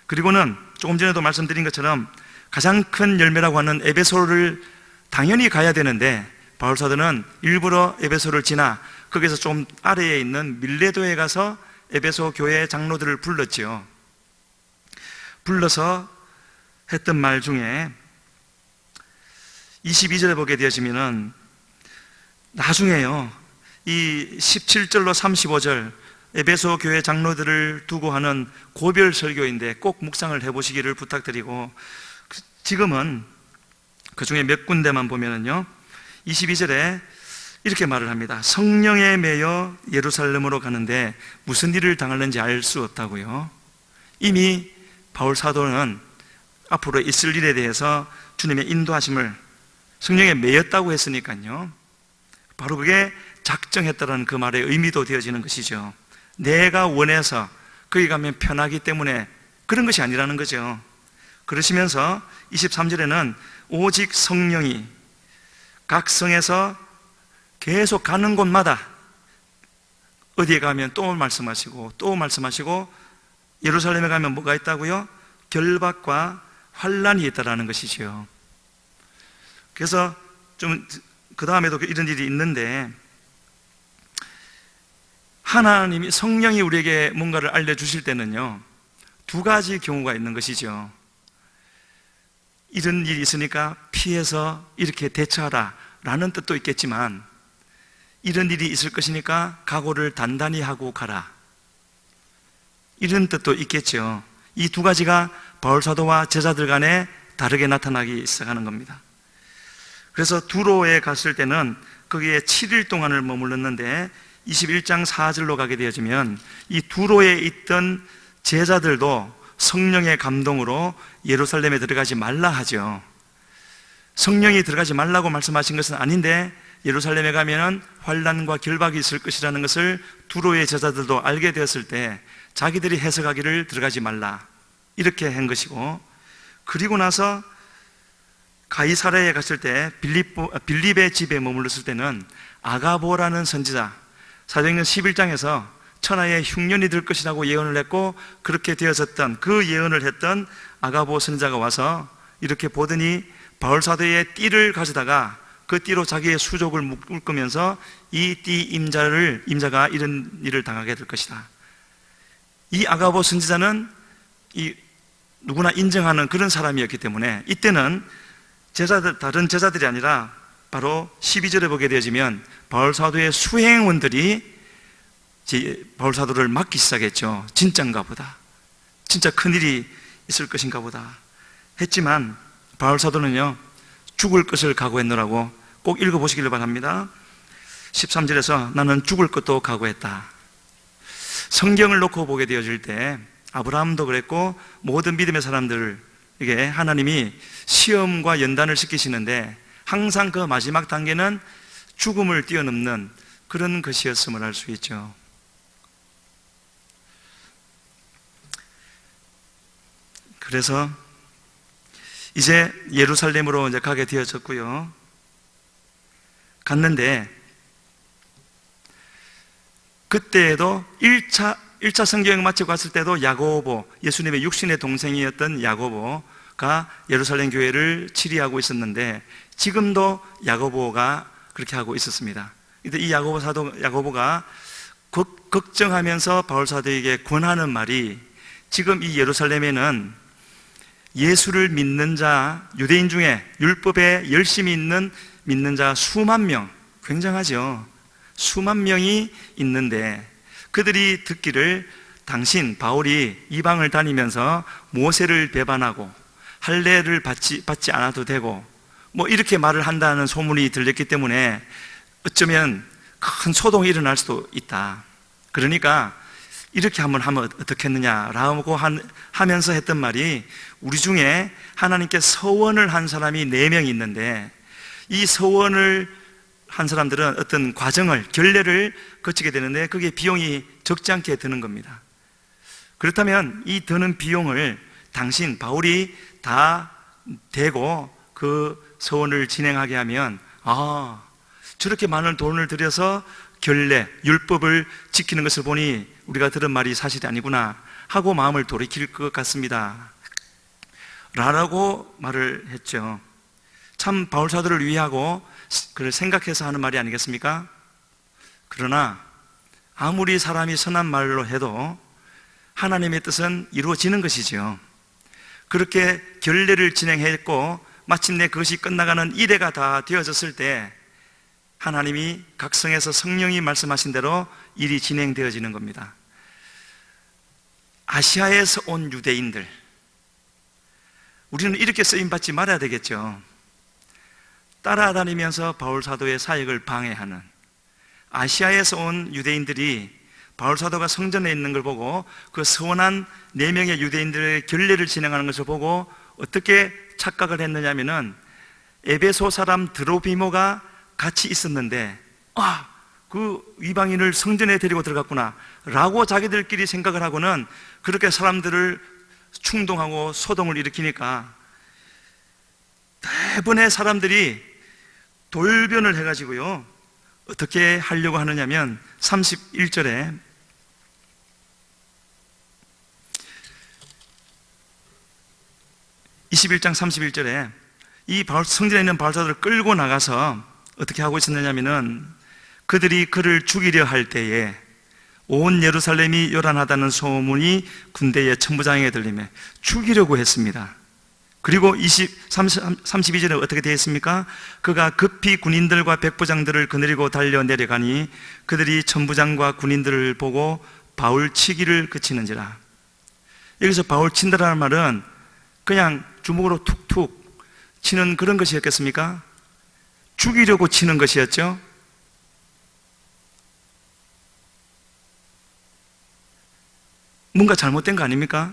그리고는 조금 전에도 말씀드린 것처럼 가장 큰 열매라고 하는 에베소를 당연히 가야 되는데, 바울 사도는 일부러 에베소를 지나 거기서 좀 아래에 있는 밀레도에 가서 에베소 교회 장로들을 불렀지요. 불러서 했던 말 중에 22절에 보게 되어지면은, 나중에요, 이 17절로 35절 에베소 교회 장로들을 두고 하는 고별 설교인데 꼭 묵상을 해보시기를 부탁드리고, 지금은 그 중에 몇 군데만 보면은요, 22절에 이렇게 말을 합니다. 성령에 매여 예루살렘으로 가는데 무슨 일을 당하는지 알 수 없다고요. 이미 바울 사도는 앞으로 있을 일에 대해서 주님의 인도하심을 성령에 매였다고 했으니까요, 바로 그게 작정했다라는 그 말의 의미도 되어지는 것이죠. 내가 원해서 거기 가면 편하기 때문에 그런 것이 아니라는 거죠. 그러시면서 23절에는 오직 성령이 각 성에서 계속 가는 곳마다 어디에 가면 또 말씀하시고 또 말씀하시고, 예루살렘에 가면 뭐가 있다고요? 결박과 환란이 있다라는 것이지요. 그래서 좀 그 다음에도 이런 일이 있는데, 하나님이, 성령이 우리에게 뭔가를 알려주실 때는요, 두 가지 경우가 있는 것이죠. 이런 일이 있으니까 피해서 이렇게 대처하라 라는 뜻도 있겠지만, 이런 일이 있을 것이니까 각오를 단단히 하고 가라, 이런 뜻도 있겠죠. 이 두 가지가 바울 사도와 제자들 간에 다르게 나타나기 시작하는 겁니다. 그래서 두로에 갔을 때는 거기에 7일 동안을 머물렀는데, 21장 4절로 가게 되어지면 이 두로에 있던 제자들도 성령의 감동으로 예루살렘에 들어가지 말라 하죠. 성령이 들어가지 말라고 말씀하신 것은 아닌데, 예루살렘에 가면은 환난과 결박이 있을 것이라는 것을 두로의 제자들도 알게 되었을 때 자기들이 해석하기를 들어가지 말라, 이렇게 한 것이고, 그리고 나서 가이사랴에 갔을 때 빌립의 집에 머물렀을 때는 아가보라는 선지자, 사도행전 11장에서 천하의 흉년이 들 것이라고 예언을 했고, 그렇게 되어졌던 그 예언을 했던 아가보 선지자가 와서 이렇게 보더니 바울 사도의 띠를 가져다가 그 띠로 자기의 수족을 묶으면서 이 띠 임자가 이런 일을 당하게 될 것이다. 이 아가보 선지자는 누구나 인정하는 그런 사람이었기 때문에, 이때는 다른 제자들이 아니라 바로 12절에 보게 되어지면 바울 사도의 수행원들이 바울 사도를 막기 시작했죠. 진짠가 보다, 진짜 큰일이 있을 것인가 보다 했지만, 바울 사도는요, 죽을 것을 각오했노라고 꼭 읽어보시기를 바랍니다. 13절에서 나는 죽을 것도 각오했다. 성경을 놓고 보게 되어질 때 아브라함도 그랬고, 모든 믿음의 사람들에게 하나님이 시험과 연단을 시키시는데 항상 그 마지막 단계는 죽음을 뛰어넘는 그런 것이었음을 알 수 있죠. 그래서 이제 예루살렘으로 이제 가게 되어졌고요. 갔는데 그때에도 1차 성경여행 마치고 갔을 때도 야고보, 예수님의 육신의 동생이었던 야고보가 예루살렘 교회를 치리하고 있었는데, 지금도 야고보가 그렇게 하고 있었습니다. 이 야고보가 걱정하면서 바울 사도에게 권하는 말이, 지금 이 예루살렘에는 예수를 믿는 자, 유대인 중에 율법에 열심히 믿는 자 수만 명, 굉장하죠. 수만 명이 있는데 그들이 듣기를 당신 바울이 이방을 다니면서 모세를 배반하고 할례를 받지 않아도 되고 이렇게 말을 한다는 소문이 들렸기 때문에 어쩌면 큰 소동이 일어날 수도 있다. 그러니까 이렇게 한번 하면 어떻겠느냐라고 하면서 했던 말이, 우리 중에 하나님께 서원을 한 사람이 4명이 있는데 이 서원을 한 사람들은 어떤 과정을, 결례를 거치게 되는데 그게 비용이 적지 않게 드는 겁니다. 그렇다면 이 드는 비용을 당신 바울이 다 대고 그 서원을 진행하게 하면, 저렇게 많은 돈을 들여서 결례, 율법을 지키는 것을 보니 우리가 들은 말이 사실이 아니구나 하고 마음을 돌이킬 것 같습니다 라고 말을 했죠. 참 바울 사도를 위하고 그를 생각해서 하는 말이 아니겠습니까? 그러나 아무리 사람이 선한 말로 해도 하나님의 뜻은 이루어지는 것이지요. 그렇게 결례를 진행했고 마침내 그것이 끝나가는 이래가 다 되어졌을 때 하나님이 각성해서 성령이 말씀하신 대로 일이 진행되어지는 겁니다. 아시아에서 온 유대인들, 우리는 이렇게 쓰임받지 말아야 되겠죠. 따라다니면서 바울 사도의 사역을 방해하는 아시아에서 온 유대인들이 바울 사도가 성전에 있는 걸 보고 그 서원한 4명의 유대인들의 결례를 진행하는 것을 보고 어떻게 착각을 했느냐면은, 에베소 사람 드로비모가 같이 있었는데 그 이방인을 성전에 데리고 들어갔구나 라고 자기들끼리 생각을 하고는 그렇게 사람들을 충동하고 소동을 일으키니까 대부분의 사람들이 돌변을 해가지고요, 어떻게 하려고 하느냐면 31절에 이 성전에 있는 바울 사도를 끌고 나가서 어떻게 하고 있었느냐면은, 그들이 그를 죽이려 할 때에 온 예루살렘이 요란하다는 소문이 군대의 천부장에게 들리며 죽이려고 했습니다. 그리고 32절에 어떻게 되어 있습니까? 그가 급히 군인들과 백부장들을 거느리고 달려 내려가니 그들이 천부장과 군인들을 보고 바울 치기를 그치는지라. 여기서 바울 친다라는 말은 그냥 주먹으로 툭툭 치는 그런 것이었겠습니까? 죽이려고 치는 것이었죠. 뭔가 잘못된 거 아닙니까?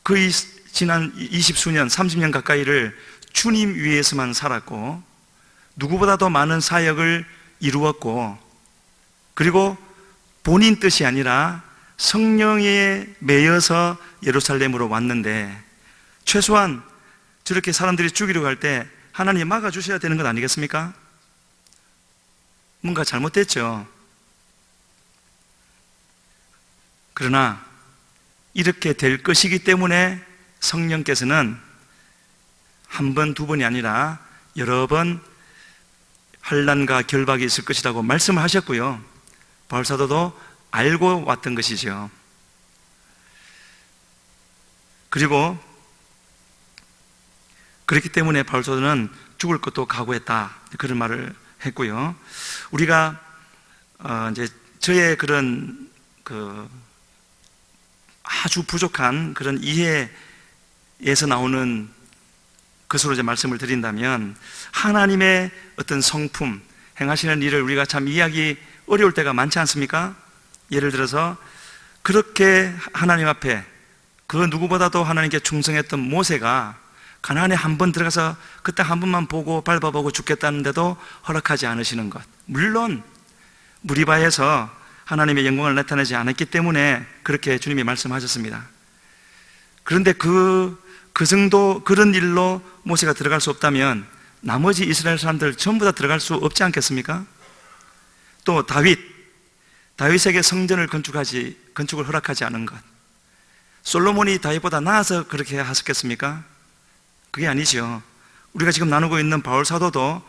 거의 지난 20수년, 30년 가까이를 주님 위해서만 살았고 누구보다도 많은 사역을 이루었고, 그리고 본인 뜻이 아니라 성령에 매여서 예루살렘으로 왔는데, 최소한 저렇게 사람들이 죽이려고 할 때 하나님 막아주셔야 되는 것 아니겠습니까? 뭔가 잘못됐죠. 그러나 이렇게 될 것이기 때문에 성령께서는 한 번, 두 번이 아니라 여러 번 환난과 결박이 있을 것이라고 말씀을 하셨고요, 바울 사도도 알고 왔던 것이죠. 그리고 그렇기 때문에 바울 사도는 죽을 것도 각오했다, 그런 말을 했고요. 우리가 이제 저의 그런 아주 부족한 그런 이해에서 나오는 것으로 이제 말씀을 드린다면, 하나님의 어떤 성품, 행하시는 일을 우리가 참 이해하기 어려울 때가 많지 않습니까? 예를 들어서 그렇게 하나님 앞에 그 누구보다도 하나님께 충성했던 모세가 가나안에 한 번 들어가서 그때 한 번만 보고 밟아보고 죽겠다는데도 허락하지 않으시는 것, 물론 무리바에서 하나님의 영광을 나타내지 않았기 때문에 그렇게 주님이 말씀하셨습니다. 그런데 그 정도 그런 일로 모세가 들어갈 수 없다면 나머지 이스라엘 사람들 전부 다 들어갈 수 없지 않겠습니까? 또 다윗에게 성전을 건축을 허락하지 않은 것, 솔로몬이 다윗보다 나아서 그렇게 하셨겠습니까? 그게 아니죠. 우리가 지금 나누고 있는 바울 사도도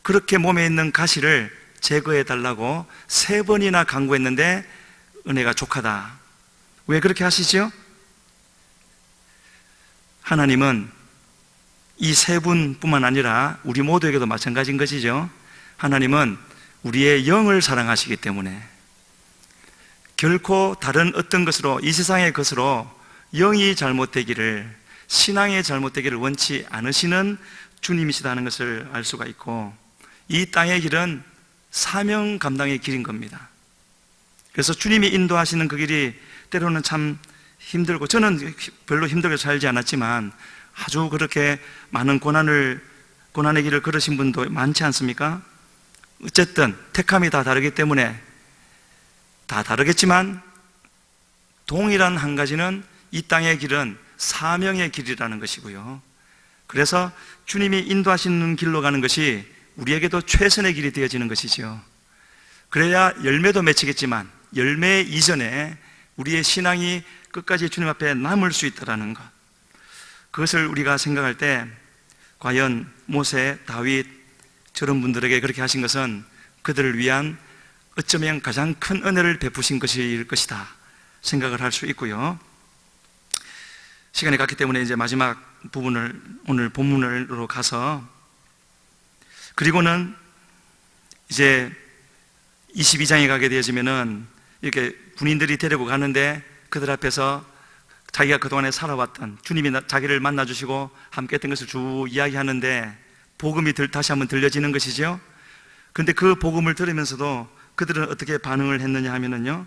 그렇게 몸에 있는 가시를 제거해 달라고 3번이나 간구했는데 은혜가 족하다. 왜 그렇게 하시죠? 하나님은 이 3분뿐만 아니라 우리 모두에게도 마찬가지인 것이죠. 하나님은 우리의 영을 사랑하시기 때문에 결코 다른 어떤 것으로, 이 세상의 것으로 영이 잘못되기를, 신앙이 잘못되기를 원치 않으시는 주님이시다는 것을 알 수가 있고, 이 땅의 길은 사명 감당의 길인 겁니다. 그래서 주님이 인도하시는 그 길이 때로는 참 힘들고, 저는 별로 힘들게 살지 않았지만 아주 그렇게 많은 고난의 길을 걸으신 분도 많지 않습니까? 어쨌든 택함이 다 다르기 때문에 다 다르겠지만 동일한 한 가지는 이 땅의 길은 사명의 길이라는 것이고요. 그래서 주님이 인도하시는 길로 가는 것이 우리에게도 최선의 길이 되어지는 것이죠. 그래야 열매도 맺히겠지만 열매 이전에 우리의 신앙이 끝까지 주님 앞에 남을 수 있다는 것, 그것을 우리가 생각할 때 과연 모세, 다윗 저런 분들에게 그렇게 하신 것은 그들을 위한 어쩌면 가장 큰 은혜를 베푸신 것일 것이다 생각을 할 수 있고요. 시간이 갔기 때문에 이제 마지막 부분을, 오늘 본문으로 가서, 그리고는 이제 22장에 가게 되어지면은 이렇게 군인들이 데리고 가는데 그들 앞에서 자기가 그동안에 살아왔던, 주님이 자기를 만나주시고 함께 했던 것을 쭉 이야기하는데 복음이 다시 한번 들려지는 것이죠. 그런데 그 복음을 들으면서도 그들은 어떻게 반응을 했느냐 하면은요,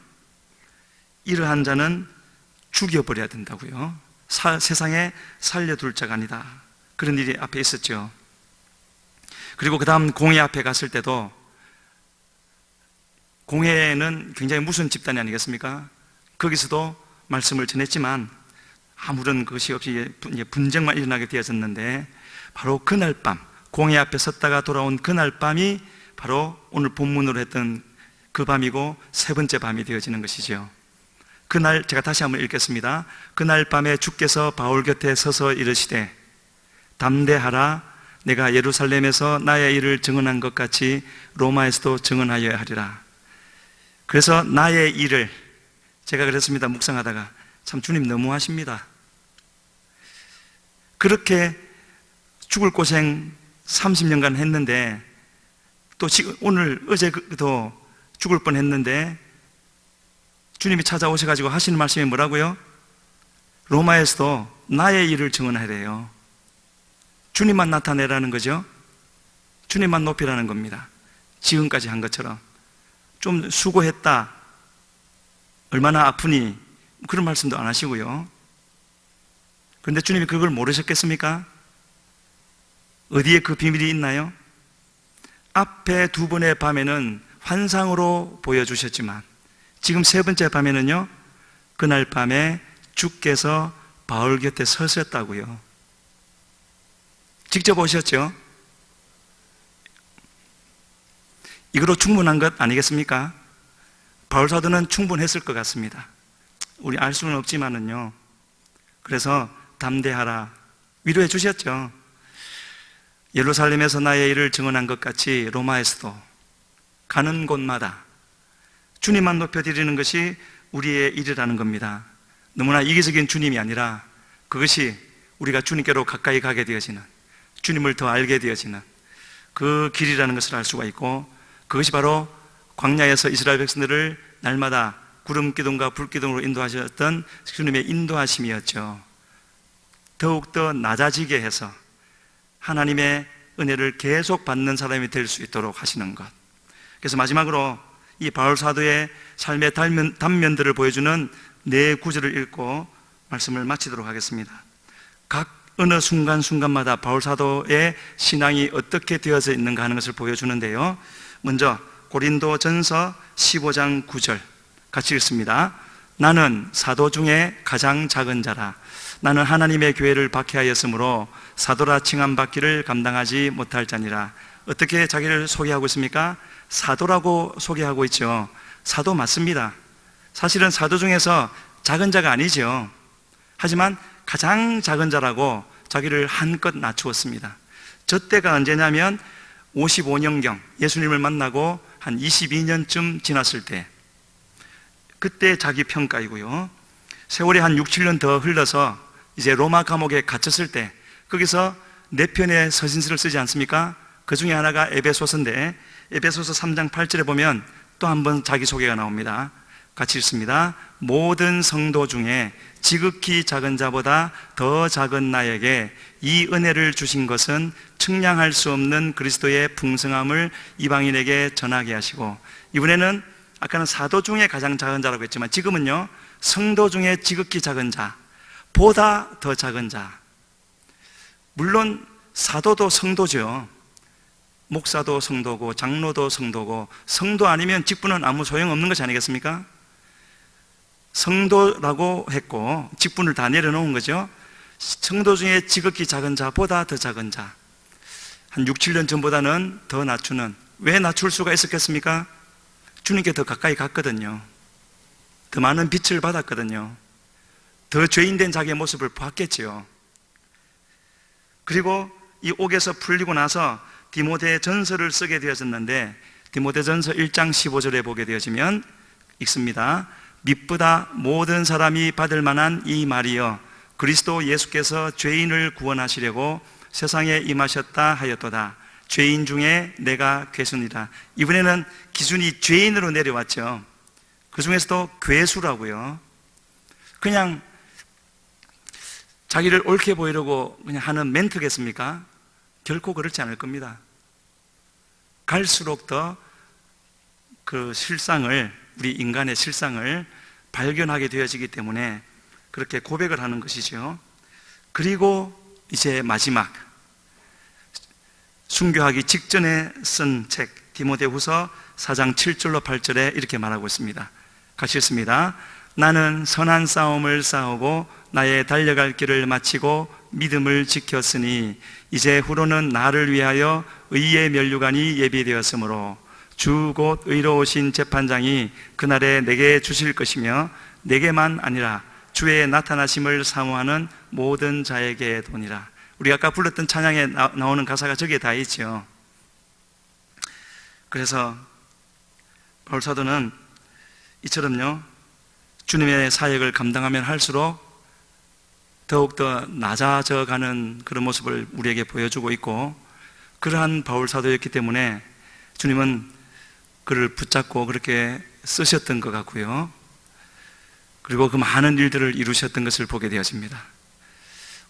이러한 자는 죽여버려야 된다고요. 세상에 살려둘 자가 아니다. 그런 일이 앞에 있었죠. 그리고 그 다음 공회 앞에 갔을 때도, 공회는 굉장히 무슨 집단이 아니겠습니까? 거기서도 말씀을 전했지만 아무런 것이 없이 분쟁만 일어나게 되어졌는데, 바로 그날 밤, 공회 앞에 섰다가 돌아온 그날 밤이 바로 오늘 본문으로 했던 그 밤이고 3번째 밤이 되어지는 것이죠. 그날, 제가 다시 한번 읽겠습니다. 그날 밤에 주께서 바울 곁에 서서 이르시되 담대하라, 내가 예루살렘에서 나의 일을 증언한 것 같이 로마에서도 증언하여야 하리라. 그래서 나의 일을, 제가 그랬습니다. 묵상하다가 참 주님 너무하십니다. 그렇게 죽을 고생 30년간 했는데, 또 어제도 죽을 뻔 했는데 주님이 찾아오셔가지고 하시는 말씀이 뭐라고요? 로마에서도 나의 일을 증언하래요. 주님만 나타내라는 거죠. 주님만 높이라는 겁니다. 지금까지 한 것처럼. 좀 수고했다, 얼마나 아프니, 그런 말씀도 안 하시고요. 그런데 주님이 그걸 모르셨겠습니까? 어디에 그 비밀이 있나요? 앞에 2번의 밤에는 환상으로 보여주셨지만 지금 3번째 밤에는요, 그날 밤에 주께서 바울 곁에 서셨다고요. 직접 오셨죠? 이거로 충분한 것 아니겠습니까? 바울 사도는 충분했을 것 같습니다. 우리 알 수는 없지만은요. 그래서 담대하라, 위로해 주셨죠. 예루살렘에서 나의 일을 증언한 것 같이 로마에서도 가는 곳마다 주님만 높여드리는 것이 우리의 일이라는 겁니다. 너무나 이기적인 주님이 아니라 그것이 우리가 주님께로 가까이 가게 되어지는, 주님을 더 알게 되어지는 그 길이라는 것을 알 수가 있고, 그것이 바로 광야에서 이스라엘 백성들을 날마다 구름 기둥과 불 기둥으로 인도하셨던 주님의 인도하심이었죠. 더욱더 낮아지게 해서 하나님의 은혜를 계속 받는 사람이 될 수 있도록 하시는 것. 그래서 마지막으로 이 바울 사도의 삶의 단면들을 보여주는 4구절을 읽고 말씀을 마치도록 하겠습니다. 각 어느 순간순간마다 바울 사도의 신앙이 어떻게 되어져 있는가 하는 것을 보여주는데요. 먼저 고린도 전서 15장 9절 같이 읽습니다. 나는 사도 중에 가장 작은 자라. 나는 하나님의 교회를 박해하였으므로 사도라 칭함받기를 감당하지 못할 자니라. 어떻게 자기를 소개하고 있습니까? 사도라고 소개하고 있죠. 사도 맞습니다. 사실은 사도 중에서 작은 자가 아니죠. 하지만 가장 작은 자라고 자기를 한껏 낮추었습니다. 저 때가 언제냐면 55년경 예수님을 만나고 한 22년쯤 지났을 때, 그때 자기 평가이고요. 세월이 한 6, 7년 더 흘러서 이제 로마 감옥에 갇혔을 때 거기서 4편의 서신서를 쓰지 않습니까? 그 중에 하나가 에베소서인데, 에베소서 3장 8절에 보면 또 한 번 자기소개가 나옵니다. 같이 읽습니다. 모든 성도 중에 지극히 작은 자보다 더 작은 나에게 이 은혜를 주신 것은 측량할 수 없는 그리스도의 풍성함을 이방인에게 전하게 하시고, 이번에는 아까는 사도 중에 가장 작은 자라고 했지만 지금은요, 성도 중에 지극히 작은 자, 보다 더 작은 자. 물론 사도도 성도죠. 목사도 성도고 장로도 성도고, 성도 아니면 직분은 아무 소용없는 것이 아니겠습니까? 성도라고 했고 직분을 다 내려놓은 거죠. 성도 중에 지극히 작은 자보다 더 작은 자, 한 6, 7년 전보다는 더 낮추는. 왜 낮출 수가 있었겠습니까? 주님께 더 가까이 갔거든요. 더 많은 빛을 받았거든요. 더 죄인된 자기의 모습을 봤겠지요. 그리고 이 옥에서 풀리고 나서 디모데 전서를 쓰게 되어졌는데, 디모데 전서 1장 15절에 보게 되어지면 읽습니다. 믿보다 모든 사람이 받을 만한 이 말이여, 그리스도 예수께서 죄인을 구원하시려고 세상에 임하셨다 하였도다. 죄인 중에 내가 괴수니라. 이번에는 기준이 죄인으로 내려왔죠. 그 중에서도 괴수라고요. 그냥 자기를 옳게 보이려고 그냥 하는 멘트겠습니까? 결코 그렇지 않을 겁니다. 갈수록 더 그 실상을, 우리 인간의 실상을 발견하게 되어지기 때문에 그렇게 고백을 하는 것이죠. 그리고 이제 마지막, 순교하기 직전에 쓴 책 디모데후서 4장 7절로 8절에 이렇게 말하고 있습니다. 같이 읽습니다. 나는 선한 싸움을 싸우고 나의 달려갈 길을 마치고 믿음을 지켰으니 이제 후로는 나를 위하여 의의 면류관이 예비되었으므로 주 곧 의로우신 재판장이 그날에 내게 주실 것이며 내게만 아니라 주의 나타나심을 사모하는 모든 자에게 도니라. 우리 아까 불렀던 찬양에 나오는 가사가 저기에 다 있죠. 그래서 바울 사도는 이처럼요, 주님의 사역을 감당하면 할수록 더욱더 낮아져가는 그런 모습을 우리에게 보여주고 있고, 그러한 바울 사도였기 때문에 주님은 그를 붙잡고 그렇게 쓰셨던 것 같고요. 그리고 그 많은 일들을 이루셨던 것을 보게 되어집니다.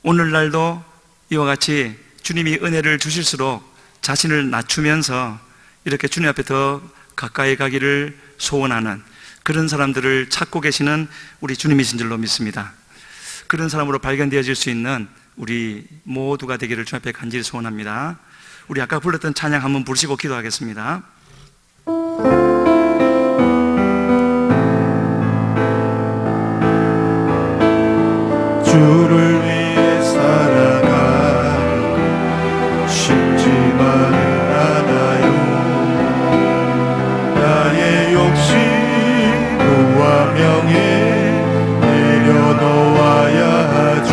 오늘날도 이와 같이 주님이 은혜를 주실수록 자신을 낮추면서 이렇게 주님 앞에 더 가까이 가기를 소원하는 그런 사람들을 찾고 계시는 우리 주님이신 줄로 믿습니다. 그런 사람으로 발견되어질 수 있는 우리 모두가 되기를 주님 앞에 간절히 소원합니다. 우리 아까 불렀던 찬양 한번 부르시고 기도하겠습니다. 주를 위해 살아가기 쉽지만은 않아요. 나의 욕심, 부와 명예 내려놓아야 하죠.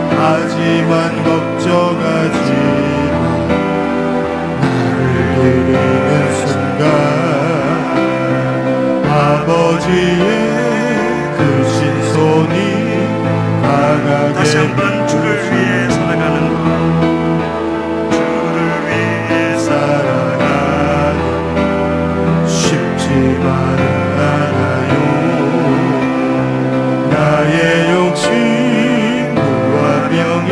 하지만 걱정하지 마. 나를 드리는 순간 아버지의 크신 손이 강하게 다시 한번 주를 위해 살아가는 것, 주를 위해 살아가기 쉽지만은 않아요. 나의 욕심, 부와 명예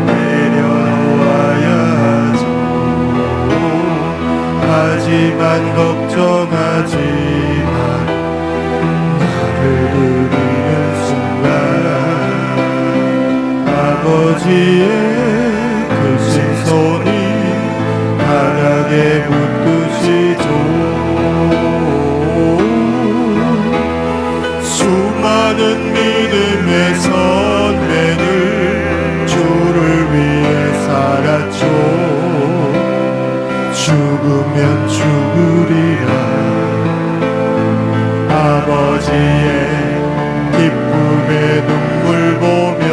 내려놓아야 하죠. 하지만 걱정하지 마. 나를 드리는 순간 아버지의 크신 손이 강하게 붙드시죠. 수많은 믿음의 선배들 주를 위해 살았죠. 죽으면 죽으리라. 아버지의 기쁨의 눈물 보며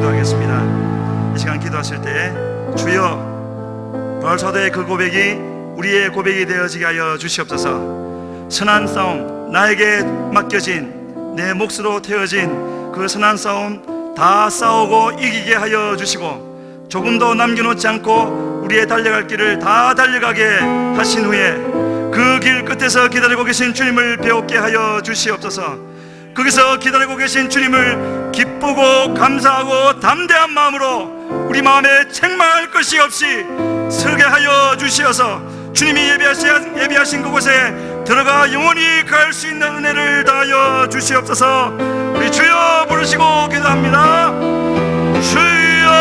기도하겠습니다. 이 시간 기도하실 때 주여, 바울 사도의 그 고백이 우리의 고백이 되어지게 하여 주시옵소서. 선한 싸움, 나에게 맡겨진 내 몫으로 태워진 그 선한 싸움 다 싸우고 이기게 하여 주시고, 조금도 남겨놓지 않고 우리의 달려갈 길을 다 달려가게 하신 후에 그 길 끝에서 기다리고 계신 주님을 배우게 하여 주시옵소서. 거기서 기다리고 계신 주님을 기쁘고 감사하고 담대한 마음으로 우리 마음에 책망할 것이 없이 서게 하여 주시어서 주님이 예비하신 그곳에 들어가 영원히 갈 수 있는 은혜를 다하여 주시옵소서. 우리 주여 부르시고 기도합니다. 주여,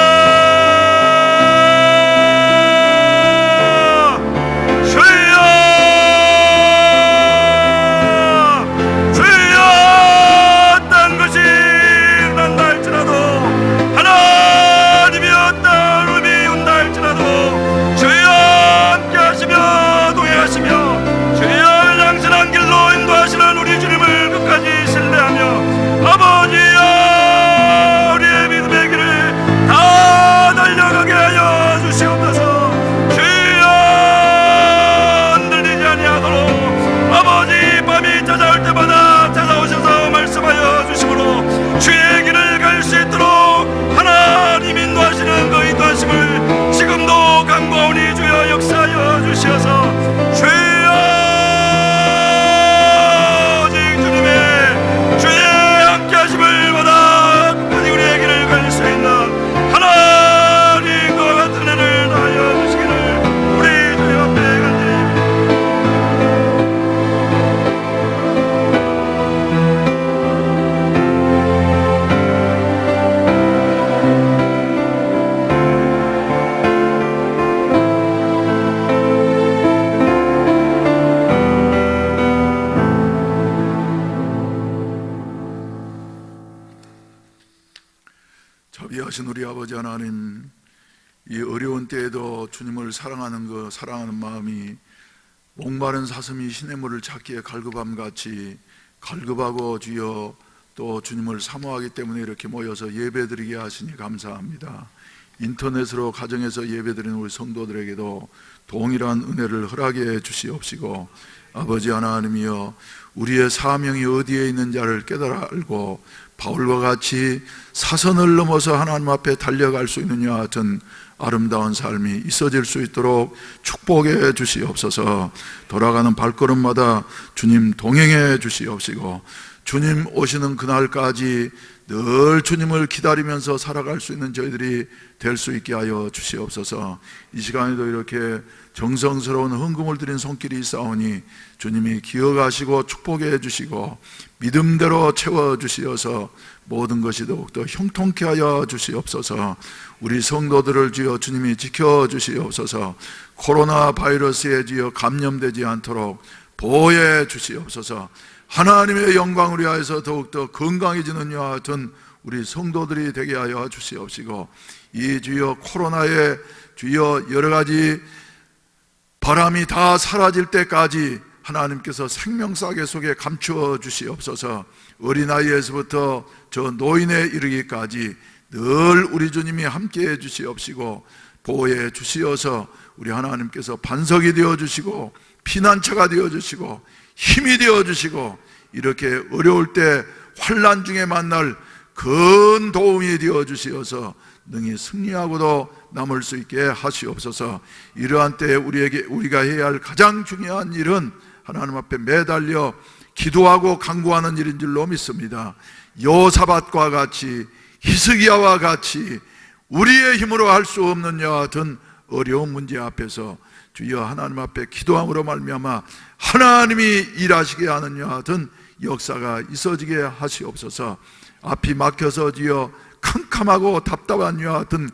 주의 길을 갈 수 있도록 하나님 인도하시는 그 인도하심을 지금도 간구하오니 주여 역사하여 주시어서 주여, 오직 주님의 주의 함께 하심을 받아 끝까지 우리의 길을 갈 수 있는 하나님과 같은 은혜를 다하여 주시기를 우리 주님 앞에 자비하신 우리 아버지 하나님, 이 어려운 때에도 주님을 사랑하는 마음이 목마른 사슴이 시냇물을 찾기에 갈급함같이 갈급하고 주여 또 주님을 사모하기 때문에 이렇게 모여서 예배드리게 하시니 감사합니다. 인터넷으로 가정에서 예배드리는 우리 성도들에게도 동일한 은혜를 허락해 주시옵시고, 아버지 하나님이여, 우리의 사명이 어디에 있는지를 깨달아 알고 바울과 같이 사선을 넘어서 하나님 앞에 달려갈 수 있는 이와 같은 아름다운 삶이 있어질 수 있도록 축복해 주시옵소서. 돌아가는 발걸음마다 주님 동행해 주시옵시고, 주님 오시는 그날까지 늘 주님을 기다리면서 살아갈 수 있는 저희들이 될 수 있게 하여 주시옵소서. 이 시간에도 이렇게 정성스러운 헌금을 드린 손길이 있사오니 주님이 기억하시고 축복해 주시고 믿음대로 채워주시어서 모든 것이 더욱더 형통케 하여 주시옵소서. 우리 성도들을 주여 주님이 지켜주시옵소서. 코로나 바이러스에 주여 감염되지 않도록 보호해 주시옵소서. 하나님의 영광을 위하여서 더욱더 건강해지는 이와 같은 우리 성도들이 되게 하여 주시옵시고, 이 주여 코로나의 주여 여러 가지 바람이 다 사라질 때까지 하나님께서 생명사계 속에 감추어 주시옵소서. 어린아이에서부터 저 노인에 이르기까지 늘 우리 주님이 함께해 주시옵시고 보호해 주시어서 우리 하나님께서 반석이 되어 주시고 피난처가 되어 주시고 힘이 되어 주시고, 이렇게 어려울 때 환난 중에 만날 큰 도움이 되어 주시어서 능히 승리하고도 남을 수 있게 하시옵소서. 이러한 때에 우리가 해야 할 가장 중요한 일은 하나님 앞에 매달려 기도하고 간구하는 일인 줄로 믿습니다. 여사밧과 같이 히스기야와 같이 우리의 힘으로 할 수 없는 여와 같은 어려운 문제 앞에서 주여 하나님 앞에 기도함으로 말미암아 하나님이 일하시게 하는 여와 같은 역사가 있어지게 하시옵소서. 앞이 막혀서 주여 캄캄하고 답답한 여와 같은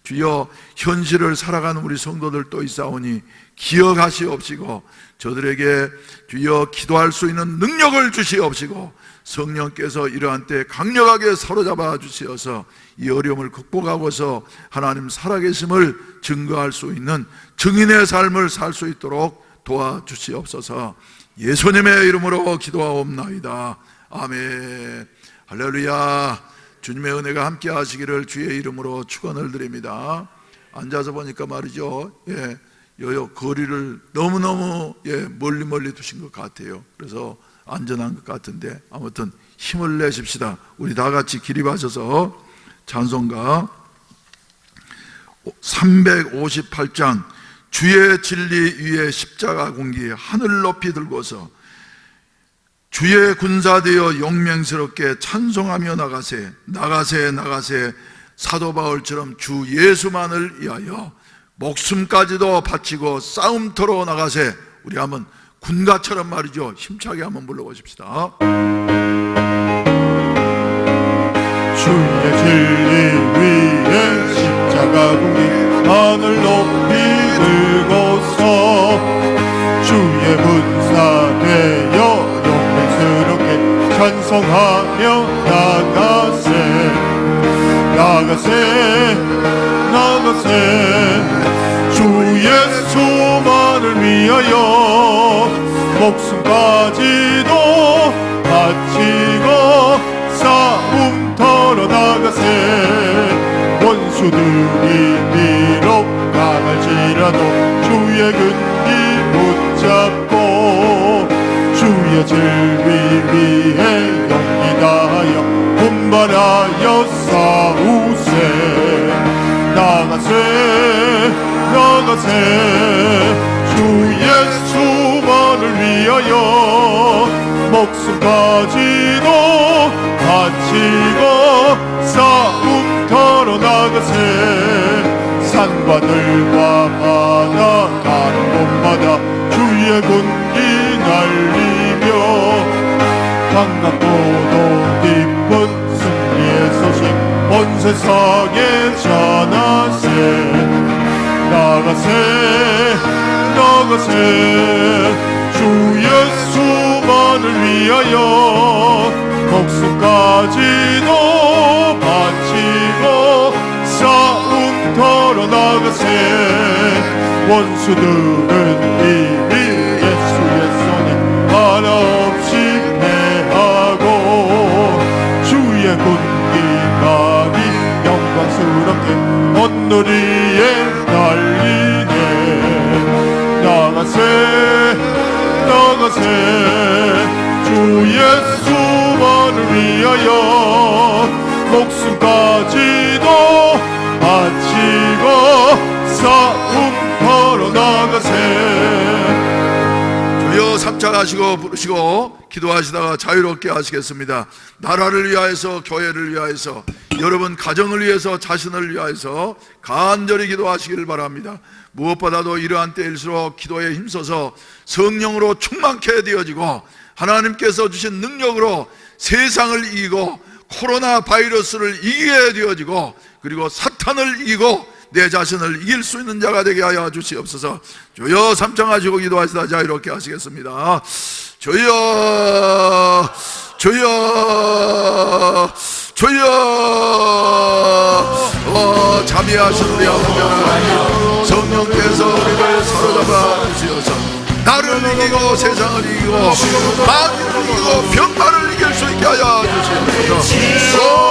주여 현실을 살아가는 우리 성도들 또 있사오니 기억하시옵시고 저들에게 주여 기도할 수 있는 능력을 주시옵시고 성령께서 이러한 때 강력하게 사로잡아 주시어서 이 어려움을 극복하고서 하나님 살아계심을 증거할 수 있는 증인의 삶을 살 수 있도록 도와주시옵소서. 예수님의 이름으로 기도하옵나이다. 아멘. 할렐루야. 주님의 은혜가 함께 하시기를 주의 이름으로 축원을 드립니다. 앉아서 보니까 말이죠, 거리를 너무너무 멀리 두신 것 같아요. 그래서 안전한 것 같은데 아무튼 힘을 내십시다. 우리 다 같이 기립하셔서 찬송가 358장 주의 진리 위에 십자가 공기 하늘 높이 들고서 주의 군사되어 용맹스럽게 찬송하며 나가세 사도 바울처럼 주 예수만을 위하여 목숨까지도 바치고 싸움터로 나가세. 우리 한번 군가처럼 말이죠, 힘차게 한번 불러보십시다. 주의 진리 위에 십자가 공기 하늘 높이 들고서 주의 군사 되어 용맹스럽게 찬송하며 나가세 주 예수만을 위하여 목숨까지도 바치고 싸움터로 나가세. 원수들이 비록 강할지라도 주의 근기 붙잡고 주의 진리 위에 용기 다하여 분발하여 싸우세. 나가세 주 예수만을 위하여 목숨까지도 바치고 싸움터로 나가세. 산과 들과 바다 다른 곳마다 주의 군기 날리며 반갑고도 기쁜 승리의 소식 온 세상에 전하세. 나가세 주 예수만을 위하여 목숨까지도 바치고 싸움터로 나가세. 원수들은 이미 예수의 손에 하나없이 패하고 주의 군기만이 영광스럽게 온누리에 날리네. 나가세 주 예수만을 위하여 목숨까지도 바치고 싸움터로 나가세. 주여 삼창하시고 부르시고 기도하시다가 자유롭게 하시겠습니다. 나라를 위하여서, 교회를 위하여서, 여러분 가정을 위해서, 자신을 위하여서 간절히 기도하시기를 바랍니다. 무엇보다도 이러한 때일수록 기도에 힘써서 성령으로 충만케 되어지고 하나님께서 주신 능력으로 세상을 이기고 코로나 바이러스를 이기게 되어지고 그리고 사탄을 이기고 내 자신을 이길 수 있는 자가 되게 하여 주시옵소서. 주여 삼창하시고 기도하시다 자유롭게 하시겠습니다. 주여 자비하시는 우리 아버지 하나님, 성령께서 우리를 사로잡아 주시어서 나를 이기고 세상을 이기고 만민을 이기고 병마를 이길 수 있게 하여 주시옵소서.